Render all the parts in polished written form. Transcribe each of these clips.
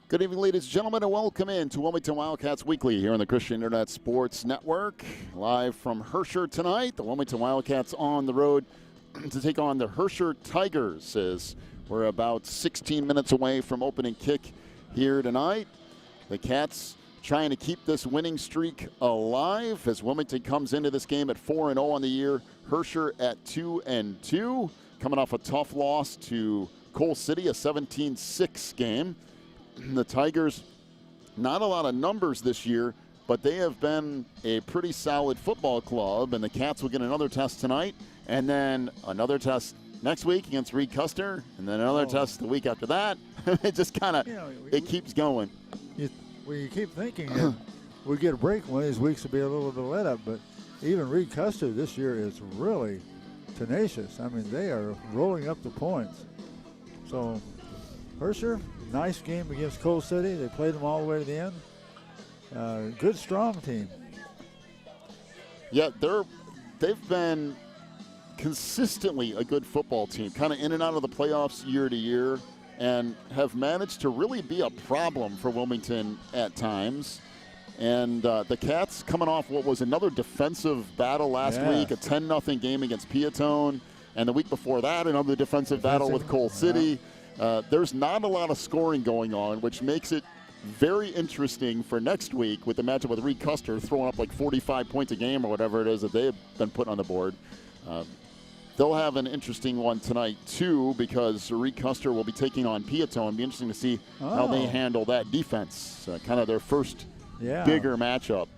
Good evening, ladies and gentlemen, and welcome in to Wilmington Wildcats Weekly here on the Christian Internet Sports Network. Live from Herscher tonight, the Wilmington Wildcats on the road to take on the Herscher Tigers as we're about 16 minutes away from opening kick here tonight. The Cats trying to keep this winning streak alive as Wilmington comes into this game at 4-0 on the year. Herscher at 2-2, coming off a tough loss to Coal City, a 17-6 game. The Tigers, not a lot of numbers this year, but they have been a pretty solid football club, and the Cats will get another test tonight, and then another test next week against Reed Custer, and then another test the week after that. It just kind of, it keeps going. You keep thinking that we get a break one of these weeks to be a little bit let up, but even Reed Custer this year is really tenacious. I mean, they are rolling up the points. So, Herscher, nice game against Coal City. They played them all the way to the end. Good, strong team. Yeah, they've been consistently a good football team, kind of in and out of the playoffs year to year, and have managed to really be a problem for Wilmington at times. And the Cats coming off what was another defensive battle last week, a 10-0 game against Piatone, and the week before that, another defensive battle with Coal City. There's not a lot of scoring going on, which makes it very interesting for next week with the matchup with Reed Custer throwing up like 45 points a game or whatever it is that they've been putting on the board. They'll have an interesting one tonight, too, because Reed Custer will be taking on Piatone. It'll be interesting to see how they handle that defense, kind of their first bigger matchup.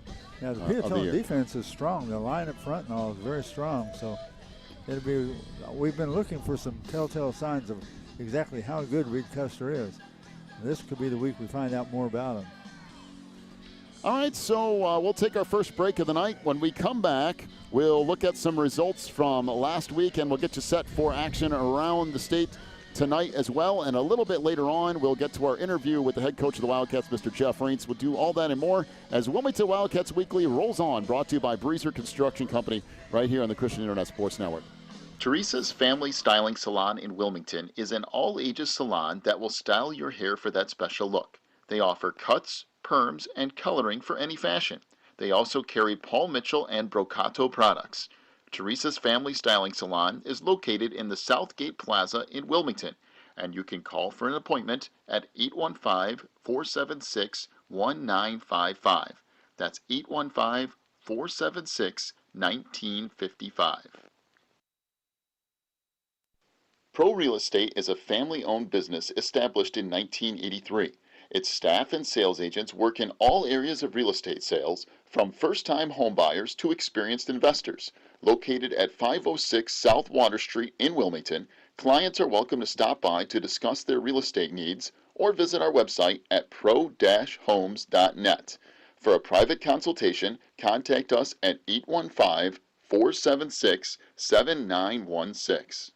Yeah, the Piatone defense is strong. The line up front and all is very strong. So we've been looking for some telltale signs of exactly how good Reed Custer is. This could be the week we find out more about him. All right, so we'll take our first break of the night. When we come back, we'll look at some results from last week, and we'll get you set for action around the state tonight as well. And a little bit later on, we'll get to our interview with the head coach of the Wildcats, Mr. Jeff Reintz. We'll do all that and more as Wilmington Wildcats Weekly rolls on, brought to you by Breezer Construction Company right here on the Christian Internet Sports Network. Teresa's Family Styling Salon in Wilmington is an all-ages salon that will style your hair for that special look. They offer cuts, perms, and coloring for any fashion. They also carry Paul Mitchell and Brocato products. Teresa's Family Styling Salon is located in the Southgate Plaza in Wilmington, and you can call for an appointment at 815-476-1955. That's 815-476-1955. Pro Real Estate is a family-owned business established in 1983. Its staff and sales agents work in all areas of real estate sales, from first-time homebuyers to experienced investors. Located at 506 South Water Street in Wilmington, clients are welcome to stop by to discuss their real estate needs or visit our website at pro-homes.net. For a private consultation, contact us at 815-476-7916.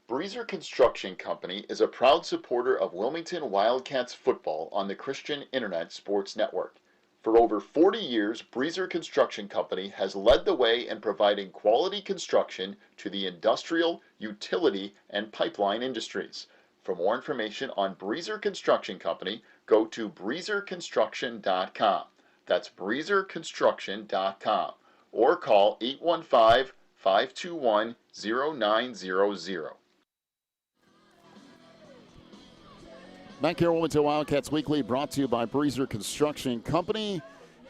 Breezer Construction Company is a proud supporter of Wilmington Wildcats football on the Christian Internet Sports Network. For over 40 years, Breezer Construction Company has led the way in providing quality construction to the industrial, utility, and pipeline industries. For more information on Breezer Construction Company, go to breezerconstruction.com. That's breezerconstruction.com. Or call 815-521-0900. Back here, Wilmington Wildcats Weekly, brought to you by Breezer Construction Company,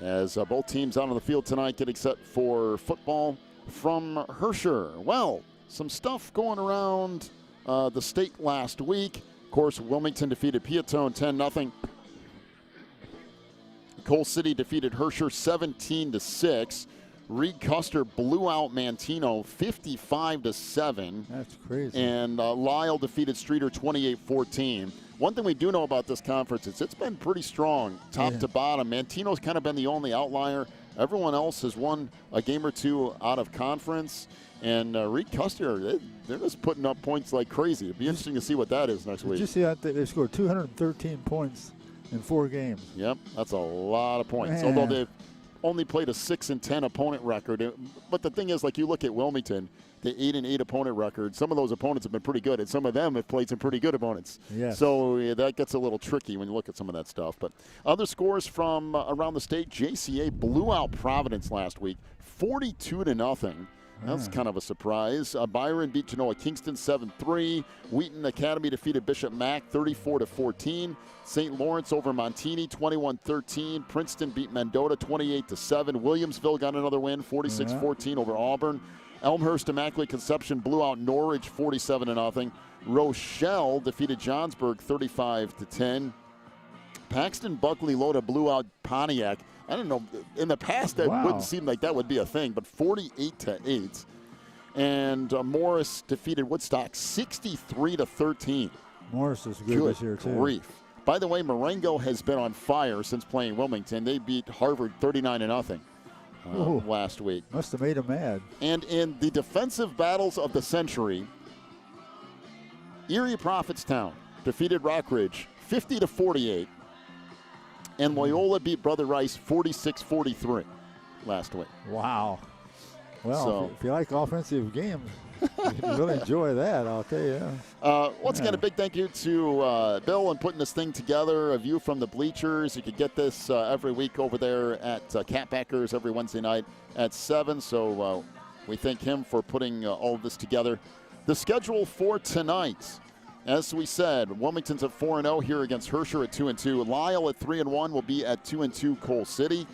as both teams out on the field tonight getting set for football from Herscher. Well, some stuff going around the state last week. Of course, Wilmington defeated Piatone 10-0. Coal City defeated Herscher 17-6. Reed Custer blew out Mantino 55-7. That's crazy. And Lyle defeated Streeter 28-14. One thing we do know about this conference is it's been pretty strong, top to bottom. Mantino's kind of been the only outlier. Everyone else has won a game or two out of conference. And Reed Custer, they're just putting up points like crazy. It'd be interesting to see what that is next week. Did you see that they scored 213 points in 4 games? Yep, that's a lot of points. Man. Although only played a 6-10 opponent record. But the thing is, like, you look at Wilmington, the 8-8 opponent record. Some of those opponents have been pretty good, and some of them have played some pretty good opponents. Yes. So that gets a little tricky when you look at some of that stuff. But other scores from around the state: JCA blew out Providence last week, 42-0. That's kind of a surprise. Byron beat Genoa Kingston 7-3. Wheaton Academy defeated Bishop Mack 34-14. St. Lawrence over Montini 21-13. Princeton beat Mendota 28-7. Williamsville got another win 46-14 over Auburn. Elmhurst Immaculate Conception blew out Norwich 47-0. Rochelle defeated Johnsburg 35-10. Paxton Buckley Loda blew out Pontiac. I don't know, in the past that wouldn't seem like that would be a thing, but 48-8. And Morris defeated Woodstock 63-13. Morris is good this year, too. Grief. By the way, Marengo has been on fire since playing Wilmington. They beat Harvard 39-0 last week. Must have made him mad. And in the defensive battles of the century, Erie Prophetstown defeated Rockridge 50-48. And Loyola beat Brother Rice 46-43 last week. Wow. Well, if you like offensive games, you really enjoy that, I'll tell you. Once again, a big thank you to Bill in putting this thing together, a view from the bleachers. You can get this every week over there at Catbackers every Wednesday night at 7. So we thank him for putting all of this together. The schedule for tonight: as we said, Wilmington's at 4-0 here against Herscher at 2-2. Lyle at 3-1 will be at 2-2 Coal City.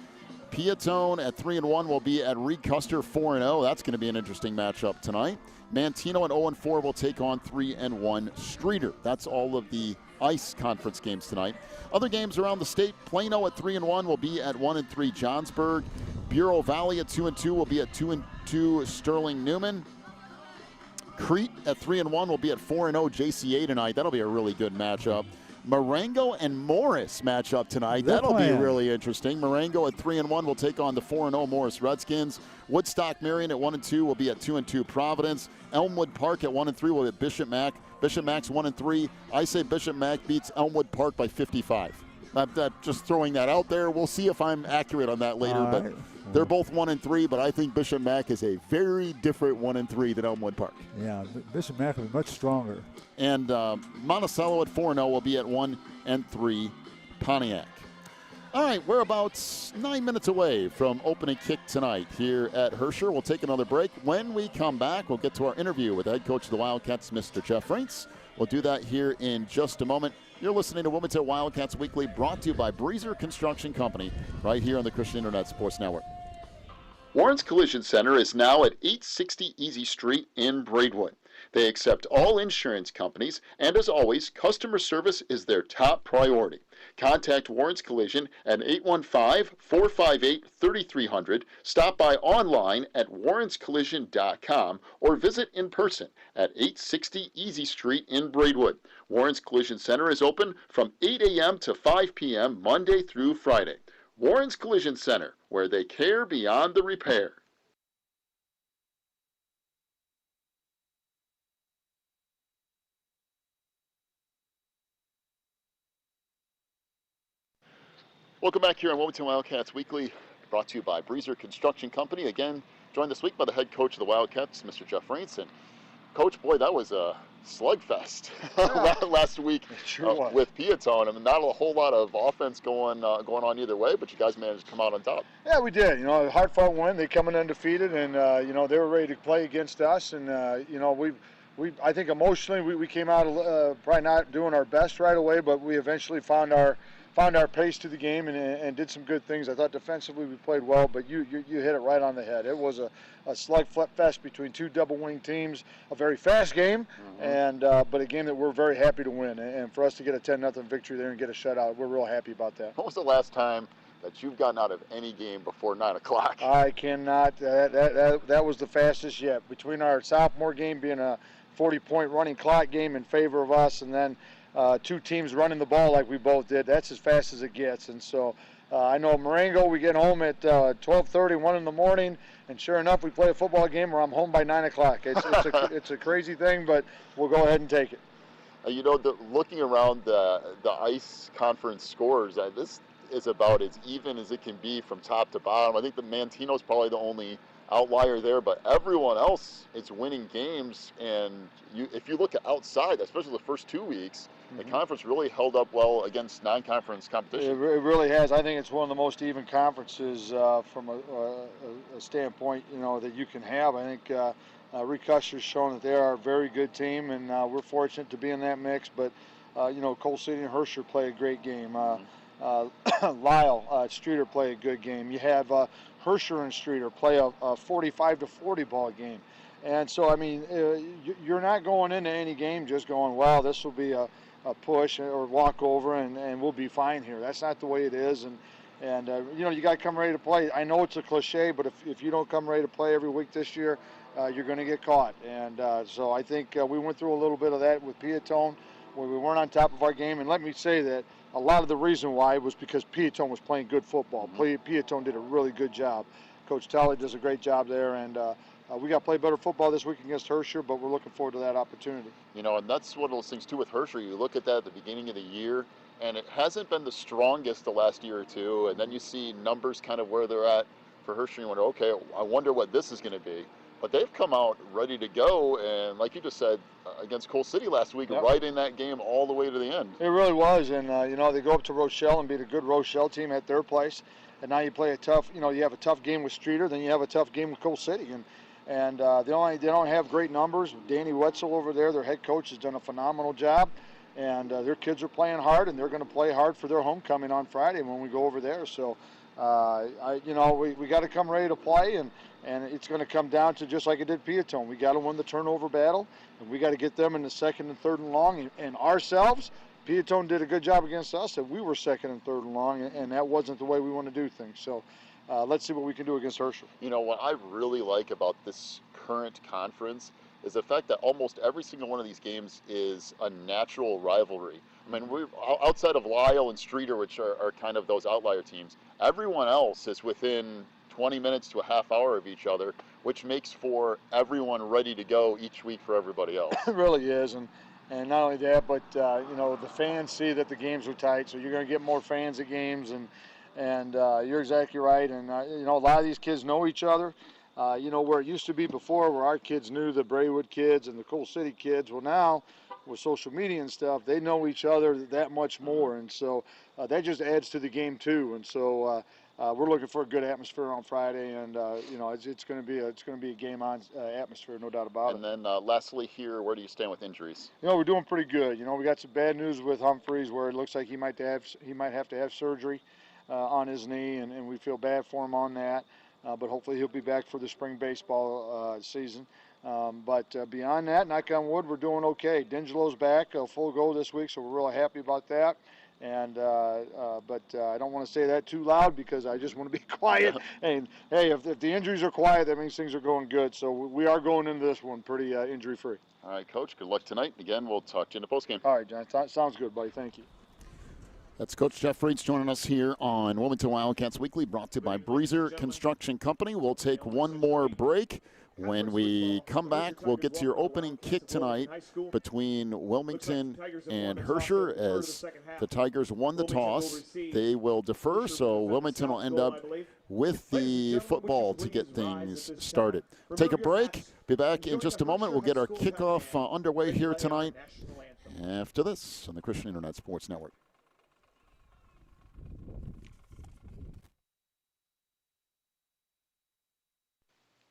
Piatone at 3-1 will be at Reed Custer 4-0. That's going to be an interesting matchup tonight. Mantino at 0-4 will take on 3-1 Streeter. That's all of the ICE conference games tonight. Other games around the state: Plano at 3-1 will be at 1-3 Johnsburg. Bureau Valley at 2-2 will be at 2-2 Sterling Newman. Crete at 3-1 will be at 4-0 JCA tonight. That'll be a really good matchup. Marengo and Morris matchup tonight. That'll be really interesting. Marengo at 3-1 will take on the 4-0 Morris Redskins. Woodstock Marion at 1-2 will be at 2-2 Providence. Elmwood Park at 1-3 will be at Bishop Mack. Bishop Mack's 1-3. I say Bishop Mack beats Elmwood Park by 55. I'm just throwing that out there. We'll see if I'm accurate on that later. But they're both 1-3, but I think Bishop Mack is a very different 1-3 than Elmwood Park. Yeah, Bishop Mack is much stronger. And Monticello at 4-0 will be at 1-3 Pontiac. All right, we're about 9 minutes away from opening kick tonight here at Herscher. We'll take another break. When we come back, we'll get to our interview with head coach of the Wildcats, Mr. Jeff Raints. We'll do that here in just a moment. You're listening to Wilmington Wildcats Weekly, brought to you by Breezer Construction Company, right here on the Christian Internet Sports Network. Warren's Collision Center is now at 860 Easy Street in Braidwood. They accept all insurance companies, and as always, customer service is their top priority. Contact Warren's Collision at 815-458-3300, stop by online at warrenscollision.com, or visit in person at 860 Easy Street in Braidwood. Warren's Collision Center is open from 8 a.m. to 5 p.m. Monday through Friday. Warren's Collision Center, where they care beyond the repair. Welcome back here on Wilmington Wildcats Weekly, brought to you by Breezer Construction Company. Again, joined this week by the head coach of the Wildcats, Mr. Jeff Raints. And Coach, boy, that was a slugfest last week with Piatone. I mean, not a whole lot of offense going on either way, but you guys managed to come out on top. Yeah, we did. A hard-fought win. They come in undefeated, and they were ready to play against us. And I think emotionally we came out probably not doing our best right away, but we eventually found our pace to the game and did some good things. I thought defensively we played well, but you hit it right on the head. It was a slug fest between two double-wing teams, a very fast game, and but a game that we're very happy to win. And for us to get a 10-0 victory there and get a shutout, we're real happy about that. What was the last time that you've gotten out of any game before 9 o'clock? I cannot. That was the fastest yet. Between our sophomore game being a 40-point running clock game in favor of us, and then two teams running the ball like we both did, that's as fast as it gets. And so I know Marengo, we get home at 12:30, 1 in the morning, and sure enough, we play a football game where I'm home by 9 o'clock. It's a crazy thing, but we'll go ahead and take it. Looking around the ICE conference scores, this is about as even as it can be from top to bottom. I think the Mantino's probably the only outlier there, but everyone else is winning games. And if you look at outside, especially the first 2 weeks, the conference really held up well against non-conference competition. It really has. I think it's one of the most even conferences from a standpoint, that you can have. I think Rick Herscher's shown that they are a very good team, and we're fortunate to be in that mix. But Cole City and Herscher play a great game. Lyle, Streeter play a good game. You have Herscher and Streeter play a 45-40 ball game. And so, I mean, you're not going into any game just going, well, this will be a push or walk over and we'll be fine here. That's not the way it is. And you got to come ready to play. I know it's a cliche, but if you don't come ready to play every week this year, you're going to get caught. And so I think we went through a little bit of that with Piatone, where we weren't on top of our game. And let me say that a lot of the reason why was because Piatone was playing good football. Piatone did a really good job. Coach Talley does a great job there, and we got to play better football this week against Herscher, but we're looking forward to that opportunity. And that's one of those things too with Herscher. You look at that at the beginning of the year, and it hasn't been the strongest the last year or two, and then you see numbers kind of where they're at for Herscher, and you wonder, okay, I wonder what this is going to be. But they've come out ready to go, and like you just said, against Cole City last week, right in that game all the way to the end. It really was, and they go up to Rochelle and beat a good Rochelle team at their place, and now you play a tough, you have a tough game with Streeter, then you have a tough game with Cole City, and they don't have great numbers. Danny Wetzel over there, their head coach, has done a phenomenal job, and their kids are playing hard, and they're going to play hard for their homecoming on Friday when we go over there. So, we got to come ready to play, and it's going to come down to just like it did Piatone. We got to win the turnover battle, and we got to get them in the second and third and long, and ourselves. Piatone did a good job against us, and we were second and third and long, and that wasn't the way we want to do things. So let's see what we can do against Herscher. What I really like about this current conference is the fact that almost every single one of these games is a natural rivalry. I mean, we're outside of Lyle and Streeter, which are kind of those outlier teams, everyone else is within 20 minutes to a half hour of each other, which makes for everyone ready to go each week for everybody else. It really is, and not only that, but the fans see that the games are tight, so you're going to get more fans at games, and you're exactly right. And a lot of these kids know each other. Where it used to be before, where our kids knew the Braywood kids and the Cole City kids. Well, now with social media and stuff, they know each other that much more, and so that just adds to the game too. And so we're looking for a good atmosphere on Friday, and it's going to be a game on atmosphere, no doubt about it. And then lastly here, where do you stand with injuries? We're doing pretty good. We got some bad news with Humphreys, where it looks like he might have to have surgery on his knee, and we feel bad for him on that. But hopefully he'll be back for the spring baseball season. But beyond that, knock on wood, we're doing okay. Dingelo's back, full go this week, so we're really happy about that. And but I don't want to say that too loud because I just want to be quiet. And hey, if the injuries are quiet, that means things are going good. So we are going into this one pretty injury-free. All right, Coach. Good luck tonight. Again, we'll talk to you in the postgame. All right, John. Sounds good, buddy. Thank you. That's Coach Jeff Reitz joining us here on Wilmington Wildcats Weekly, brought to you by Breezer Construction Company. We'll take one more break. When we come back, we'll get to your opening kick tonight between Wilmington and Herscher. As the Tigers won the toss, they will defer, so Wilmington will end up with the football to get things started. Take a break. Be back in just a moment. We'll get our kickoff underway here tonight after this on the Christian Internet Sports Network.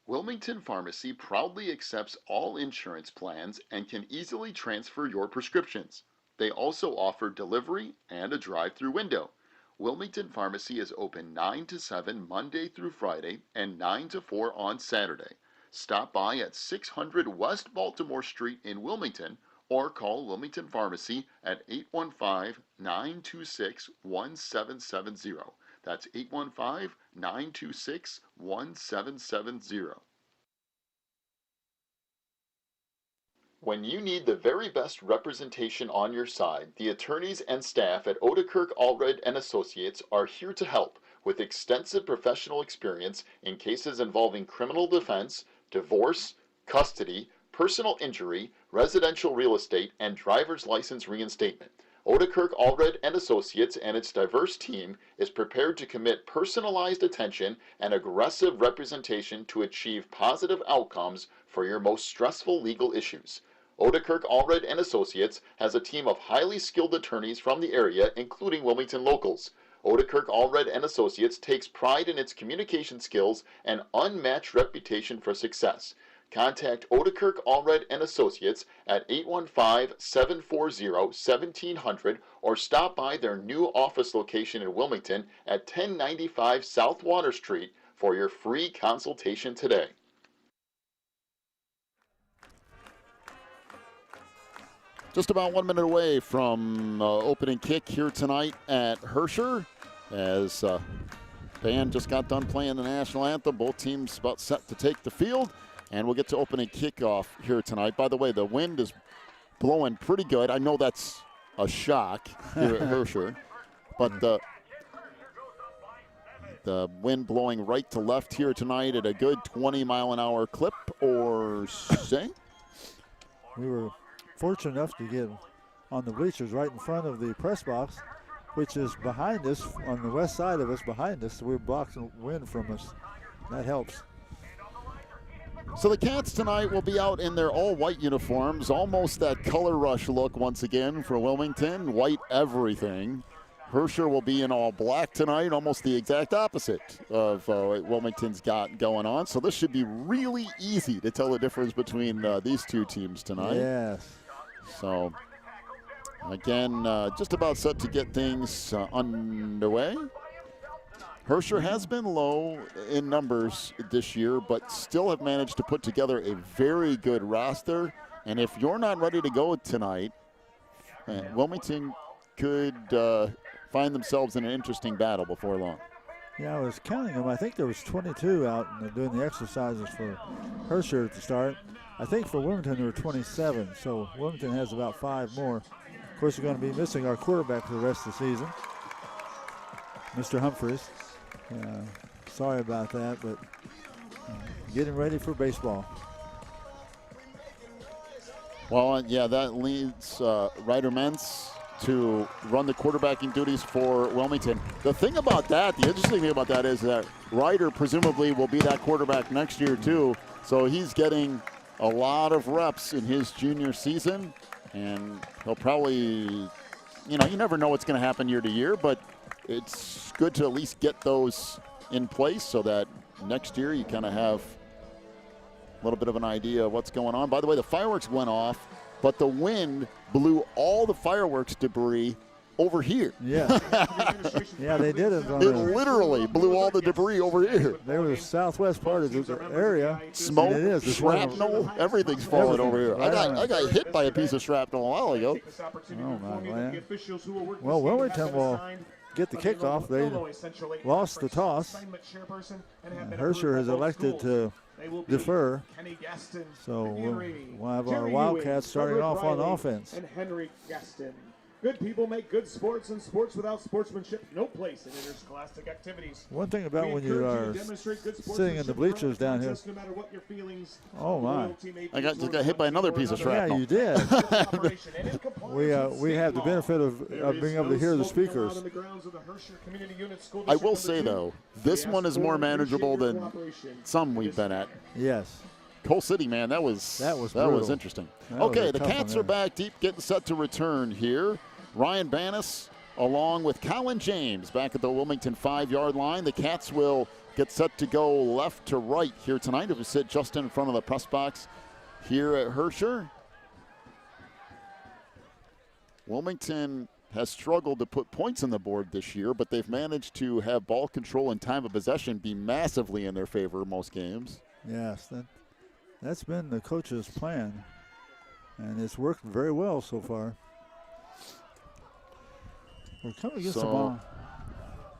Wilmington Pharmacy proudly accepts all insurance plans and can easily transfer your prescriptions. They also offer delivery and a drive-through window. Wilmington Pharmacy is open 9 to 7 Monday through Friday and 9 to 4 on Saturday. Stop by at 600 West Baltimore Street in Wilmington or call Wilmington Pharmacy at 815-926-1770. That's 815-926-1770. When you need the very best representation on your side, the attorneys and staff at Odekirk Allred and Associates are here to help with extensive professional experience in cases involving criminal defense, divorce, custody, personal injury, residential real estate, and driver's license reinstatement. Odekirk Allred and Associates and its diverse team is prepared to commit personalized attention and aggressive representation to achieve positive outcomes for your most stressful legal issues. Odekirk Allred and Associates has a team of highly skilled attorneys from the area, including Wilmington locals. Odekirk Allred and Associates takes pride in its communication skills and unmatched reputation for success. Contact Odekirk Allred and Associates at 815-740-1700 or stop by their new office location in Wilmington at 1095 South Water Street for your free consultation today. Just about 1 minute away from opening kick here tonight at Herscher, as band just got done playing the national anthem. Both teams about set to take the field, and we'll get to opening kickoff here tonight. By the way, the wind is blowing pretty good. I know that's a shock here at Herscher, but the wind blowing right to left here tonight at a good 20-mile-an-hour clip or say. We were fortunate enough to get on the bleachers right in front of the press box, which is behind us, on the west side of us behind us. So we're blocking wind from us. That helps. So the Cats tonight will be out in their all-white uniforms, almost that color rush look once again for Wilmington, white everything. Herscher will be in all black tonight, almost the exact opposite of what Wilmington's got going on. So this should be really easy to tell the difference between these two teams tonight. Yes. So, again, just about set to get things underway. Herscher has been low in numbers this year, but still have managed to put together a very good roster. And if you're not ready to go tonight, Wilmington could find themselves in an interesting battle before long. Yeah, I was counting them. I think there was 22 out and doing the exercises for Herscher at the start. I think for Wilmington there were 27, so Wilmington has about 5 more. Of course, we're going to be missing our quarterback for the rest of the season, Mr. Humphreys. Sorry about that, but getting ready for baseball. Well, yeah, that leads Ryder Mentz to run the quarterbacking duties for Wilmington. The thing about that, the interesting thing about that is that Ryder presumably will be that quarterback next year too. So he's getting a lot of reps in his junior season, and he'll probably, you never know what's going to happen year to year, but it's good to at least get those in place so that next year you kind of have a little bit of an idea of what's going on. By the way, the fireworks went off, but the wind blew all the fireworks debris over here. Yeah. Yeah, they did it. It literally blew all the debris over here. They were the southwest part of the area. Smoke, shrapnel, everything's falling over here. Right I got hit by a piece of shrapnel a while ago. Oh, my man. Well, Wilmington will get the kickoff. They lost the toss. Herscher has elected to defer. So we'll have our Wildcats starting off on offense. And Henry Gaston. Good people make good sports, and sports without sportsmanship, no place in interscholastic activities. One thing about when you are sitting in the bleachers down here. No matter what your feelings, oh, my. I just got hit by another piece of shrapnel. Yeah, you did. We have the benefit of being able to hear the speakers. I will say, though, this one is more manageable than some we've been at. Yes. Coal City, man, that was interesting. Okay, the Cats are back deep, getting set to return here. Ryan Bannis along with Colin James back at the Wilmington 5-yard line. The Cats will get set to go left to right here tonight. If we sit just in front of the press box here at Herscher. Wilmington has struggled to put points on the board this year, but they've managed to have ball control and time of possession be massively in their favor most games. Yes, that's been the coach's plan, and it's worked very well so far. We're coming against the ball.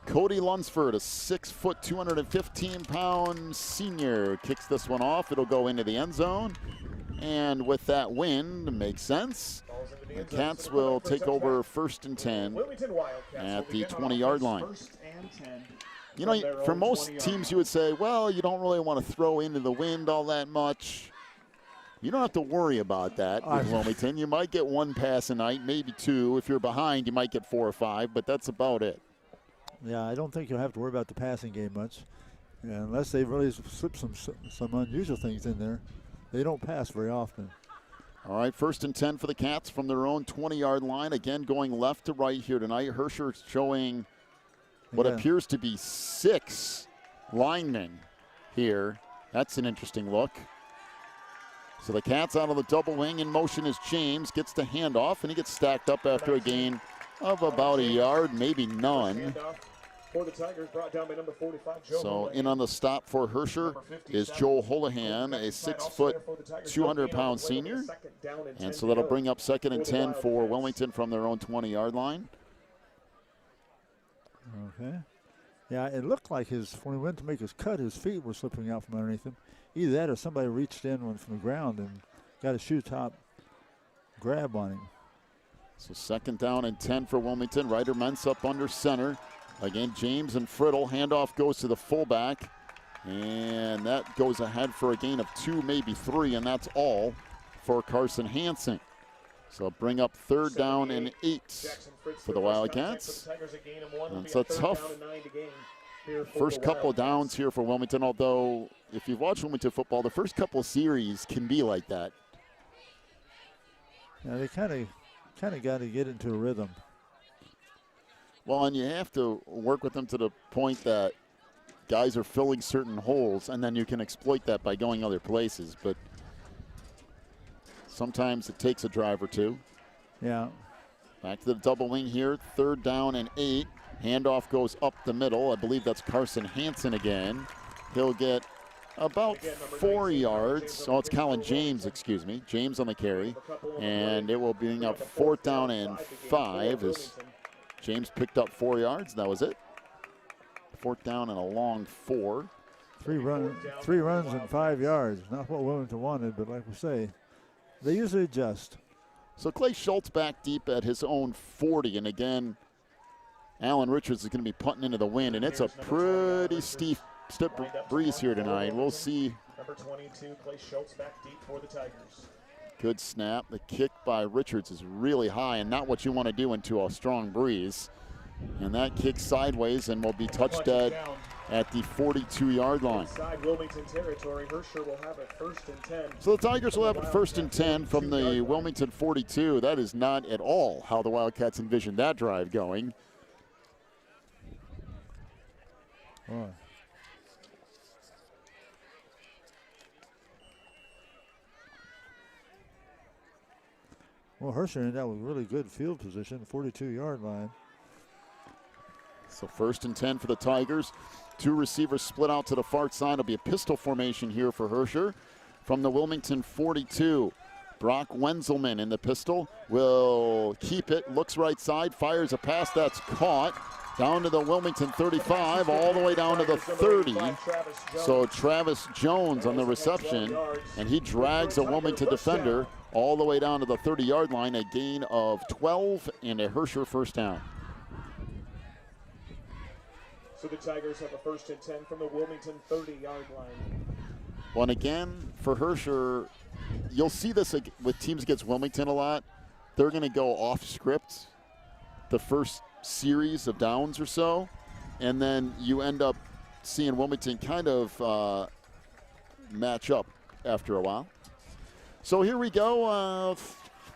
Cody Lunsford, a 6-foot, 215-pound senior, kicks this one off. It'll go into the end zone. And with that wind, makes sense. The Cats will take over 1st and 10 at the 20-yard line. For most teams you would say, well, you don't really want to throw into the wind all that much. You don't have to worry about that with Wilmington. You might get one pass a night, maybe two. If you're behind, you might get 4 or 5, but that's about it. Yeah, I don't think you'll have to worry about the passing game much. Yeah, unless they really slip some unusual things in there. They don't pass very often. All right, 1st and 10 for the Cats from their own 20-yard line. Again, going left to right here tonight. Herscher showing what appears to be 6 linemen here. That's an interesting look. So the Cats out of the double wing. In motion is James. Gets the handoff, and he gets stacked up after a gain of about a yard, maybe none. For the Tigers, brought down by number 45, Joe So Houlihan. in on the stop for Herscher is Joe Houlihan, a 6-foot, 200-pound senior. And so that'll bring up 2nd and 10 for Wilmington from their own 20-yard line. Okay. Yeah, it looked like when he went to make his cut, his feet were slipping out from underneath him. Either that or somebody reached in from the ground and got a shoe top grab on him. So 2nd down and 10 for Wilmington. Ryder Mentz up under center. Again, James and Friddle. Handoff goes to the fullback. And that goes ahead for a gain of 2, maybe 3, and that's all for Carson Hansen. So bring up 3rd down and 8 for the Wildcats. And it's a tough first couple of downs here for Wilmington, although if you've watched Wilmington football, the first couple of series can be like that. Yeah, they kind of got to get into a rhythm. Well, and you have to work with them to the point that guys are filling certain holes, and then you can exploit that by going other places. But sometimes it takes a drive or two. Yeah. Back to the double wing here, 3rd down and 8. Handoff goes up the middle. I believe that's Carson Hansen again. He'll get about 4 yards. Oh, it's Colin James, excuse me. James on the carry. And it will bring up 4th down and 5 as James picked up 4 yards. That was it. 4th down and a long 4. 3 runs and 5 yards. Not what Wilmington wanted, but like we say, they usually adjust. So Clay Schultz back deep at his own 40. And again, Alan Richards is going to be punting into the wind. And it's a pretty steep breeze here tonight. We'll see. Number 22, Clay Schultz back deep for the Tigers. Good snap. The kick by Richards is really high and not what you want to do into a strong breeze. And that kick sideways and will be touched dead at the 42-yard line. Inside Wilmington territory, Herscher will have it 1st and 10. So the Tigers will have it 1st and 10 from the Wilmington 42. That is not at all how the Wildcats envisioned that drive going. Boy. Well, Herscher ended up with really good field position, 42-yard line. So 1st and 10 for the Tigers. 2 receivers split out to the far side. It'll be a pistol formation here for Herscher. From the Wilmington 42, Brock Wenzelman in the pistol will keep it, looks right side, fires a pass that's caught. Down to the Wilmington 35, all the way down to the 30. So Travis Jones on the reception, and he drags a Wilmington defender all the way down to the 30-yard line, a gain of 12 and a Herscher 1st down. So the Tigers have a 1st and 10 from the Wilmington 30-yard line. Well, and again, for Herscher, you'll see this with teams against Wilmington a lot. They're going to go off script the first series of downs or so, and then you end up seeing Wilmington kind of match up after a while. So here we go,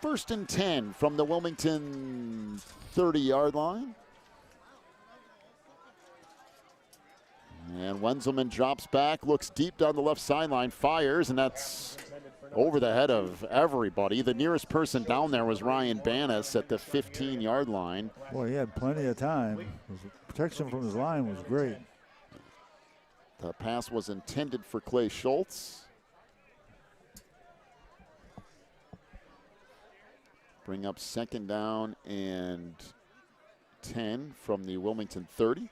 1st and 10 from the Wilmington 30-yard line. And Wenzelman drops back, looks deep down the left sideline, fires, and that's over the head of everybody. The nearest person down there was Ryan Banas at the 15-yard line. Boy, he had plenty of time. His protection from his line was great. The pass was intended for Clay Schultz. Bring up 2nd down and 10 from the Wilmington 30.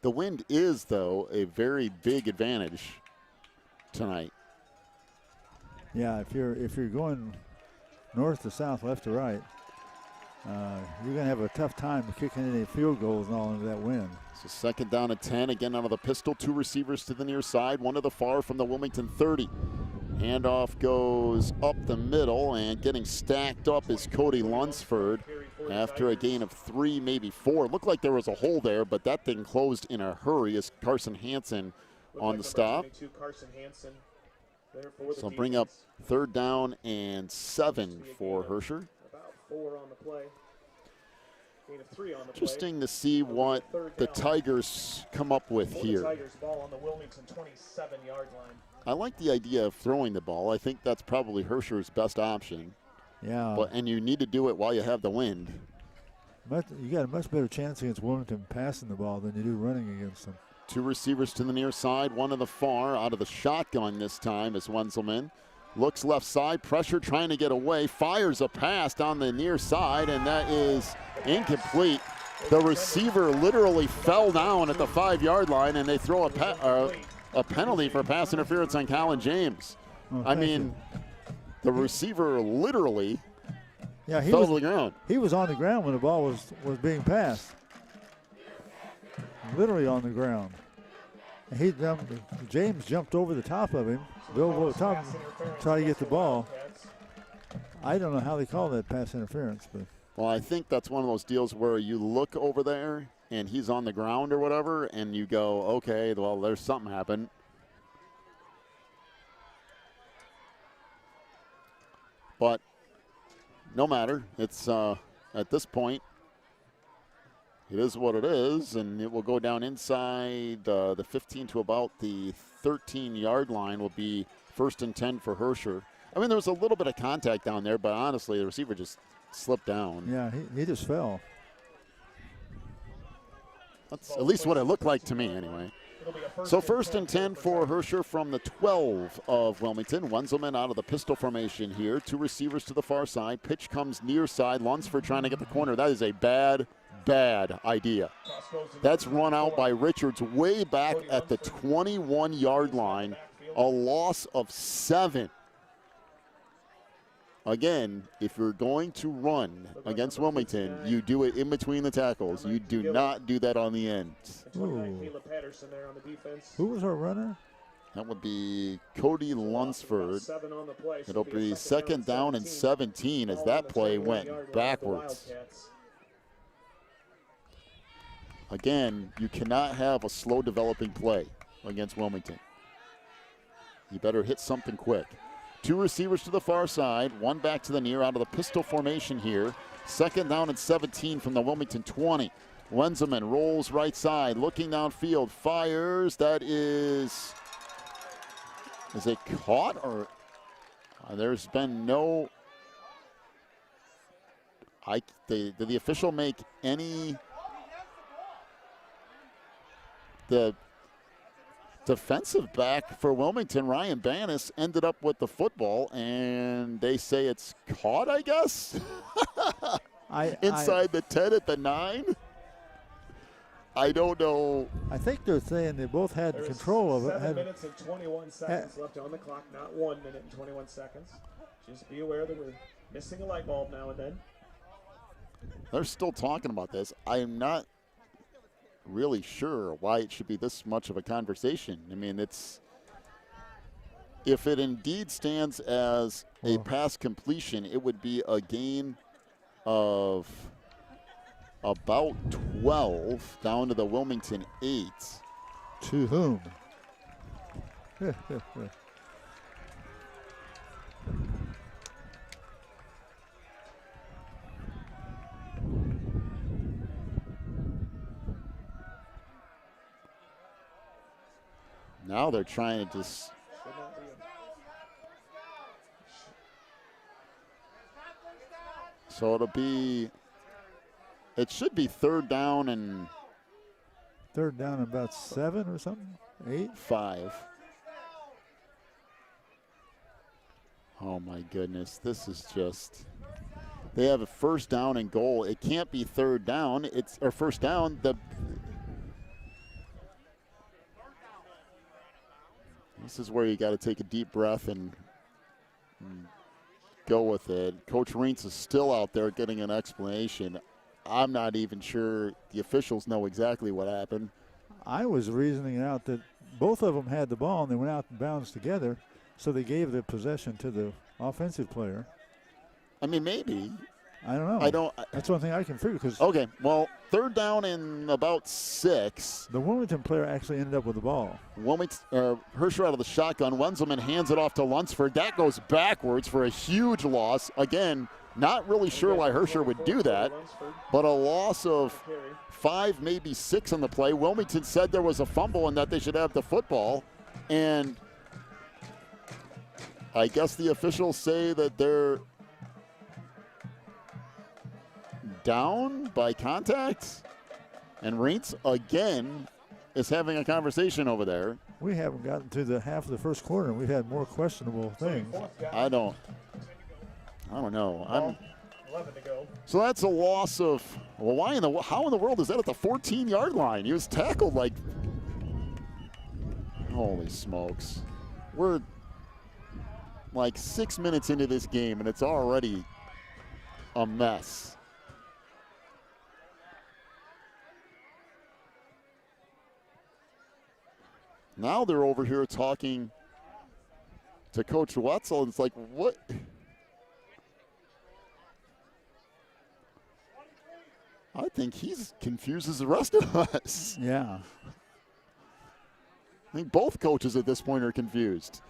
The wind is, though, a very big advantage tonight. Yeah, if you're going north to south, left to right, you're going to have a tough time kicking any field goals and all into that wind. So 2nd down and 10, again out of the pistol. 2 receivers to the near side, 1 to the far from the Wilmington 30. Handoff goes up the middle, and getting stacked up is Cody Lunsford after a gain of 3, maybe 4. Looked like there was a hole there, but that thing closed in a hurry as Carson Hansen on the stop. So bring up 3rd down and 7 for Herscher. About 4 on the play. Gain of 3 on the play. Interesting to see what the Tigers come up with here. Tigers ball on the Wilmington 27-yard line. I like the idea of throwing the ball. I think that's probably Herscher's best option. Yeah. And you need to do it while you have the wind. You got a much better chance against Wilmington passing the ball than you do running against them. 2 receivers to the near side, 1 to the far. Out of the shotgun this time is Wenzelman. Looks left side, pressure trying to get away. Fires a pass down the near side, and that is incomplete. The receiver literally fell down at the 5-yard line, and they throw a penalty for pass interference on Colin James. I mean, the receiver literally fell to the ground. He was on the ground when the ball was being passed. Literally on the ground. And James jumped over the top of him, over the top, trying to get the ball. I don't know how they call that pass interference, but. Well, I think that's one of those deals where you look over there and he's on the ground or whatever, and you go, okay, well, there's something happened. But no matter. It's at this point, it is what it is, and it will go down inside the 15 to about the 13-yard line. Will be 1st and 10 for Herscher. I mean, there was a little bit of contact down there, but honestly, the receiver just slipped down. Yeah, he just fell. That's at least what it looked like to me anyway. So 1st and 10 for Herscher from the 12 of Wilmington. Wenzelman out of the pistol formation here. 2 receivers to the far side. Pitch comes near side. Lunsford trying to get the corner. That is a bad idea. That's run out by Richards way back at the 21-yard line. A loss of 7. Again, if you're going to run against Wilmington, you do it in between the tackles. You do not do that on the end. Who was our runner? That would be Cody Lunsford. It'll be 2nd down and 17 as that play went backwards. Again, you cannot have a slow developing play against Wilmington. You better hit something quick. 2 receivers to the far side, 1 back to the near out of the pistol formation here. 2nd down and 17 from the Wilmington 20. Wenzelman rolls right side, looking downfield, fires. That is it caught or there's been no, did the official make any, the defensive back for Wilmington, Ryan Bannis, ended up with the football, and they say it's caught, I guess? Inside the 10 at the 9? I don't know. I think they're saying they both had control of it. 7 minutes and 21 seconds left on the clock, not 1 minute and 21 seconds. Just be aware that we're missing a light bulb now and then. They're still talking about this. I am not really sure why it should be this much of a conversation. I mean, if it indeed stands as a pass completion, it would be a gain of about 12 down to the Wilmington 8. To whom? Now they're trying to just. So it should be 3rd down and. 3rd down and about 7 or something? 8? 5. Oh my goodness, this is just. They have a 1st down and goal. It can't be 3rd down. It's or 1st down. This is where you got to take a deep breath and go with it. Coach Reentz is still out there getting an explanation. I'm not even sure the officials know exactly what happened. I was reasoning out that both of them had the ball and they went out and bounds together. So they gave the possession to the offensive player. I mean, maybe. I don't know. I don't. That's one thing I can figure because Okay, well, 3rd down and about 6. the Wilmington player actually ended up with the ball. Herscher out of the shotgun. Wenzelman hands it off to Lunsford. That goes backwards for a huge loss. Again, not really sure why Herscher would do that, but a loss of 5, maybe 6 on the play. Wilmington said there was a fumble and that they should have the football, and I guess the officials say that they're down by contact, and Reintz again is having a conversation over there. We haven't gotten to the half of the first quarter, and we've had more questionable things. I don't know. 11 to go. So that's a loss of, well, how in the world is that at the 14-yard line? He was tackled like, holy smokes. We're like 6 minutes into this game, and it's already a mess. Now they're over here talking to Coach Wetzel, and it's like, what? I think he's confused as the rest of us. Yeah. I think both coaches at this point are confused.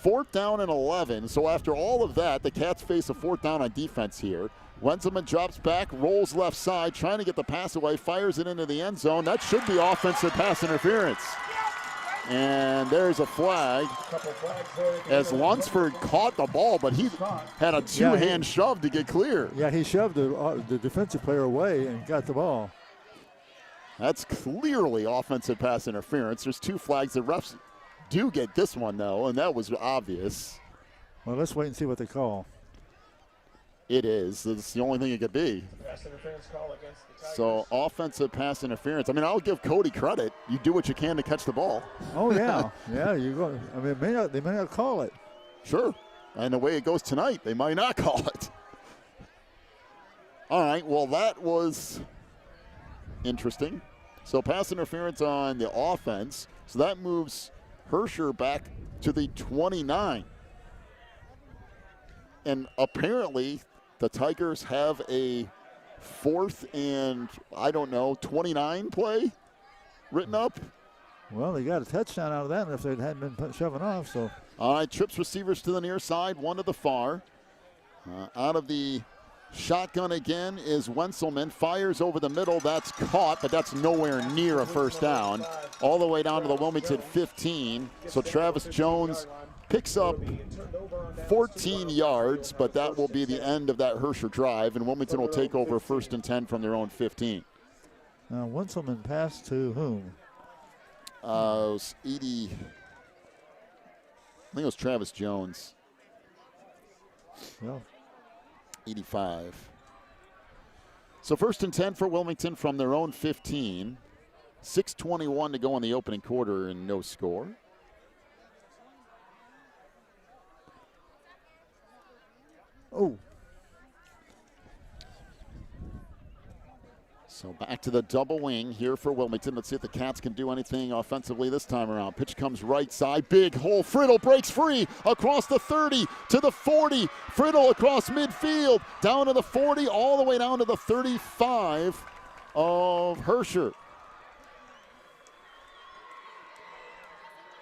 4th down and 11. So after all of that, the Cats face a 4th down on defense here. Wenzelman drops back, rolls left side, trying to get the pass away, fires it into the end zone. That should be offensive pass interference. And there's a flag as Lunsford caught the ball, but he had a two-hand shove to get clear. Yeah, he shoved the defensive player away and got the ball. That's clearly offensive pass interference. There's 2 flags. The refs do get this one, though, and that was obvious. Well, let's wait and see what they call. It is. It's the only thing it could be. Pass interference call against the Tigers. So offensive pass interference. I mean, I'll give Cody credit. You do what you can to catch the ball. Oh yeah, yeah. You go. I mean, they may not call it. Sure. And the way it goes tonight, they might not call it. All right. Well, that was interesting. So pass interference on the offense. So that moves Herscher back to the 29. And apparently the Tigers have a 4th and, 29 play written up. Well, they got a touchdown out of that if they hadn't been shoving off. So, All right, trips receivers to the near side, one to the far. Out of the shotgun again is Wenzelman. Fires over the middle. That's caught, but that's nowhere near a first down. All the way down to the Wilmington 15. So Travis Jones picks up 14 yards, but that will be the end of that Herscher drive, and Wilmington will take over 1st and 10 from their own 15. now Wenzelman passed to whom? It was 80. I think it was Travis Jones. Well, 85. So 1st and 10 for Wilmington from their own 15. 6:21 to go in the opening quarter and no score. oh, So back to the double wing here for Wilmington. Let's see if the Cats can do anything offensively this time around. Pitch comes right side, big hole. Friddle breaks free across the 30 to the 40. Friddle across midfield, down to the 40, all the way down to the 35 of Herscher.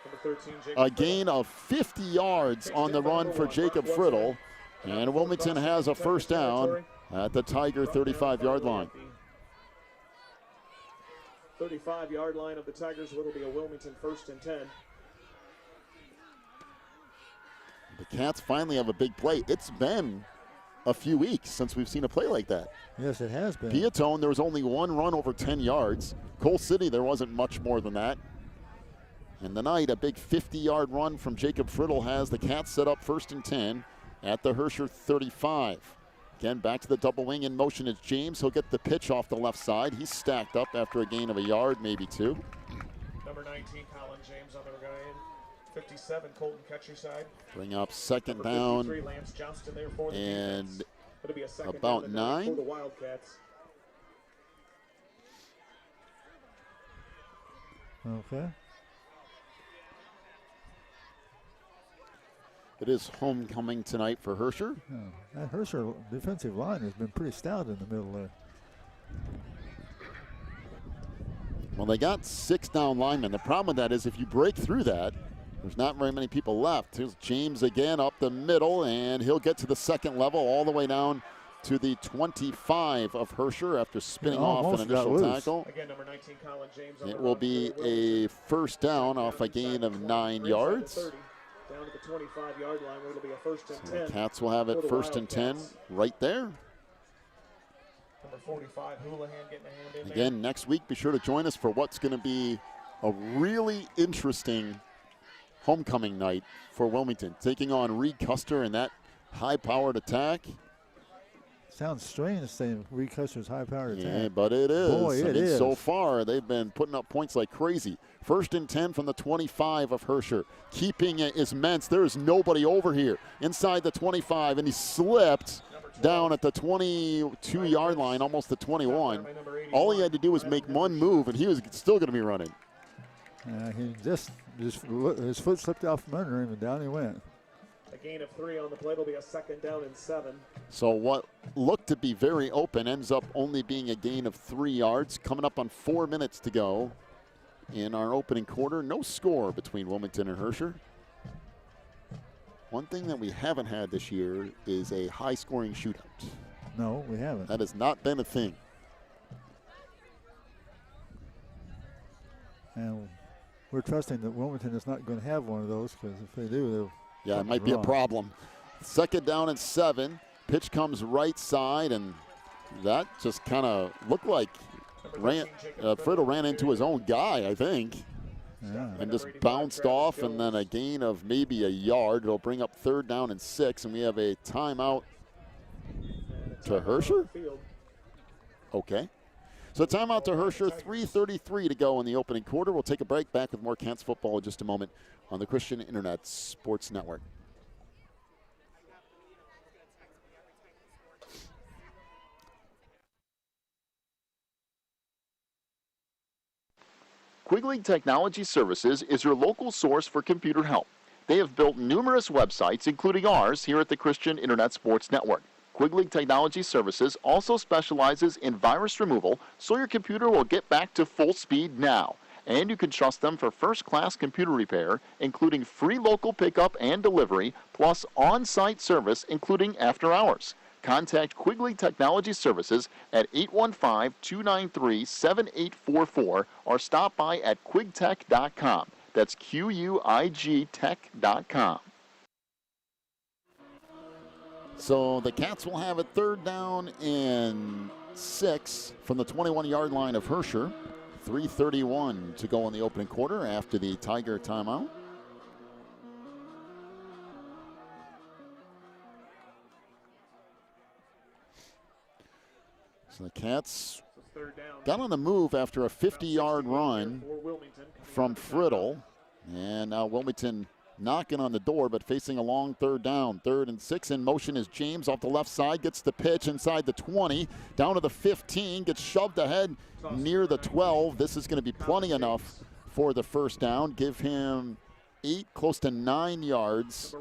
Number 13, A gain of 50 yards on the run for Jacob Friddle. And Wilmington has a first down at the Tiger 35-yard line. 35-yard line of the Tigers. It'll be a Wilmington 1st and 10. The Cats finally have a big play. It's been a few weeks since we've seen a play like that. yes, it has been. Piatone, there was only one run over 10 yards. Coal City, there wasn't much more than that. And tonight, a big 50-yard run from Jacob Friddle has the Cats set up 1st and 10 at the Herscher 35. Again, back to the double wing in motion is James. He'll get the pitch off the left side. He's stacked up after a gain of a yard, maybe 2. Number 19, Collin James on the guy in. 57, Colton Countryside. Bring up 2nd Number down 53, Lance Johnston there for the and defense. It'll be a second about down and 9 9. for the Wildcats. Okay. It is homecoming tonight for Herscher. Yeah, that Herscher defensive line has been pretty stout in the middle there. Well, they got 6 down linemen. The problem with that is if you break through that, there's not very many people left. Here's James again up the middle, and he'll get to the second level all the way down to the 25 of Herscher after spinning off an initial tackle. Again, number 19, Colin James. It will be a first down off a gain of 9 yards. Down to the 25-yard line where it'll be a first and 10. The Cats will have it first and 10 right there. Number 45, Houlihan getting a hand in Again, next week, be sure to join us for what's going to be a really interesting homecoming night for Wilmington, taking on Reed Custer and that high-powered attack. Sounds strange saying Reed Custer's high-powered attack. Yeah, but it is. Boy, it is. So far, they've been putting up points like crazy. First and 10 from the 25 of Herscher. Keeping it is Mentz. There is nobody over here. Inside the 25, and he slipped down at the 22-yard line, almost the 21. All he had to do was make one move, and he was still going to be running. He his foot slipped out from under him, and down he went. A gain of 3 on the play. It'll be a second down and 7. So what looked to be very open ends up only being a gain of 3 yards. Coming up on 4 minutes to go in our opening quarter. No score between Wilmington and Herscher. One thing that we haven't had this year is a high-scoring shootout. No, we haven't. That has not been a thing. And we're trusting that Wilmington is not going to have one of those, because if they do, they'll. Yeah, it might be a problem. Second down and 7. Pitch comes right side, and that just kind of looked like Friddle ran into his own guy, I think. Yeah. And just bounced off, and then a gain of maybe a yard. It'll bring up third down and 6, and we have a timeout to Herscher. Okay. So timeout to Herscher, 3:33 to go in the opening quarter. We'll take a break. Back with more Cats football in just a moment on the Christian Internet Sports Network. Quigley Technology Services is your local source for computer help. They have built numerous websites, including ours, here at the Christian Internet Sports Network. Quigley Technology Services also specializes in virus removal, so your computer will get back to full speed now. And you can trust them for first-class computer repair, including free local pickup and delivery, plus on-site service, including after hours. Contact Quigley Technology Services at 815-293-7844 or stop by at quigtech.com. That's QUIG tech.com. So the Cats will have it third down and 6 from the 21-yard line of Herscher. 3:31 to go in the opening quarter after the Tiger timeout. So the Cats got on the move after a 50-yard run from Friddle. And now Wilmington knocking on the door, but facing a long third down. 3rd and 6. In motion is James off the left side. Gets the pitch inside the 20. Down to the 15. Gets shoved ahead near the 12. This is going to be plenty enough for the first down. Give him 8, close to 9 yards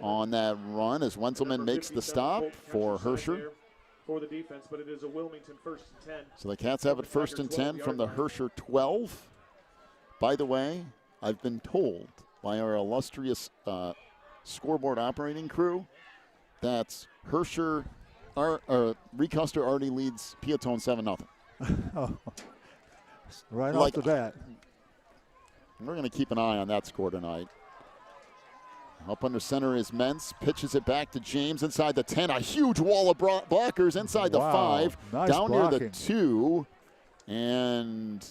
on that run as Wenzelman makes the stop for Herscher. For the defense, but it is a Wilmington 1st and 10. So the Cats have it 1st and 10 from the Herscher 12. By the way, I've been told by our illustrious scoreboard operating crew that Herscher, Reed Custer already leads Piatone 7-0. Oh, right off the bat. We're going to keep an eye on that score tonight. Up under center is Mentz. Pitches it back to James inside the 10. A huge wall of blockers inside the 5. Nice down blocking. near the 2. And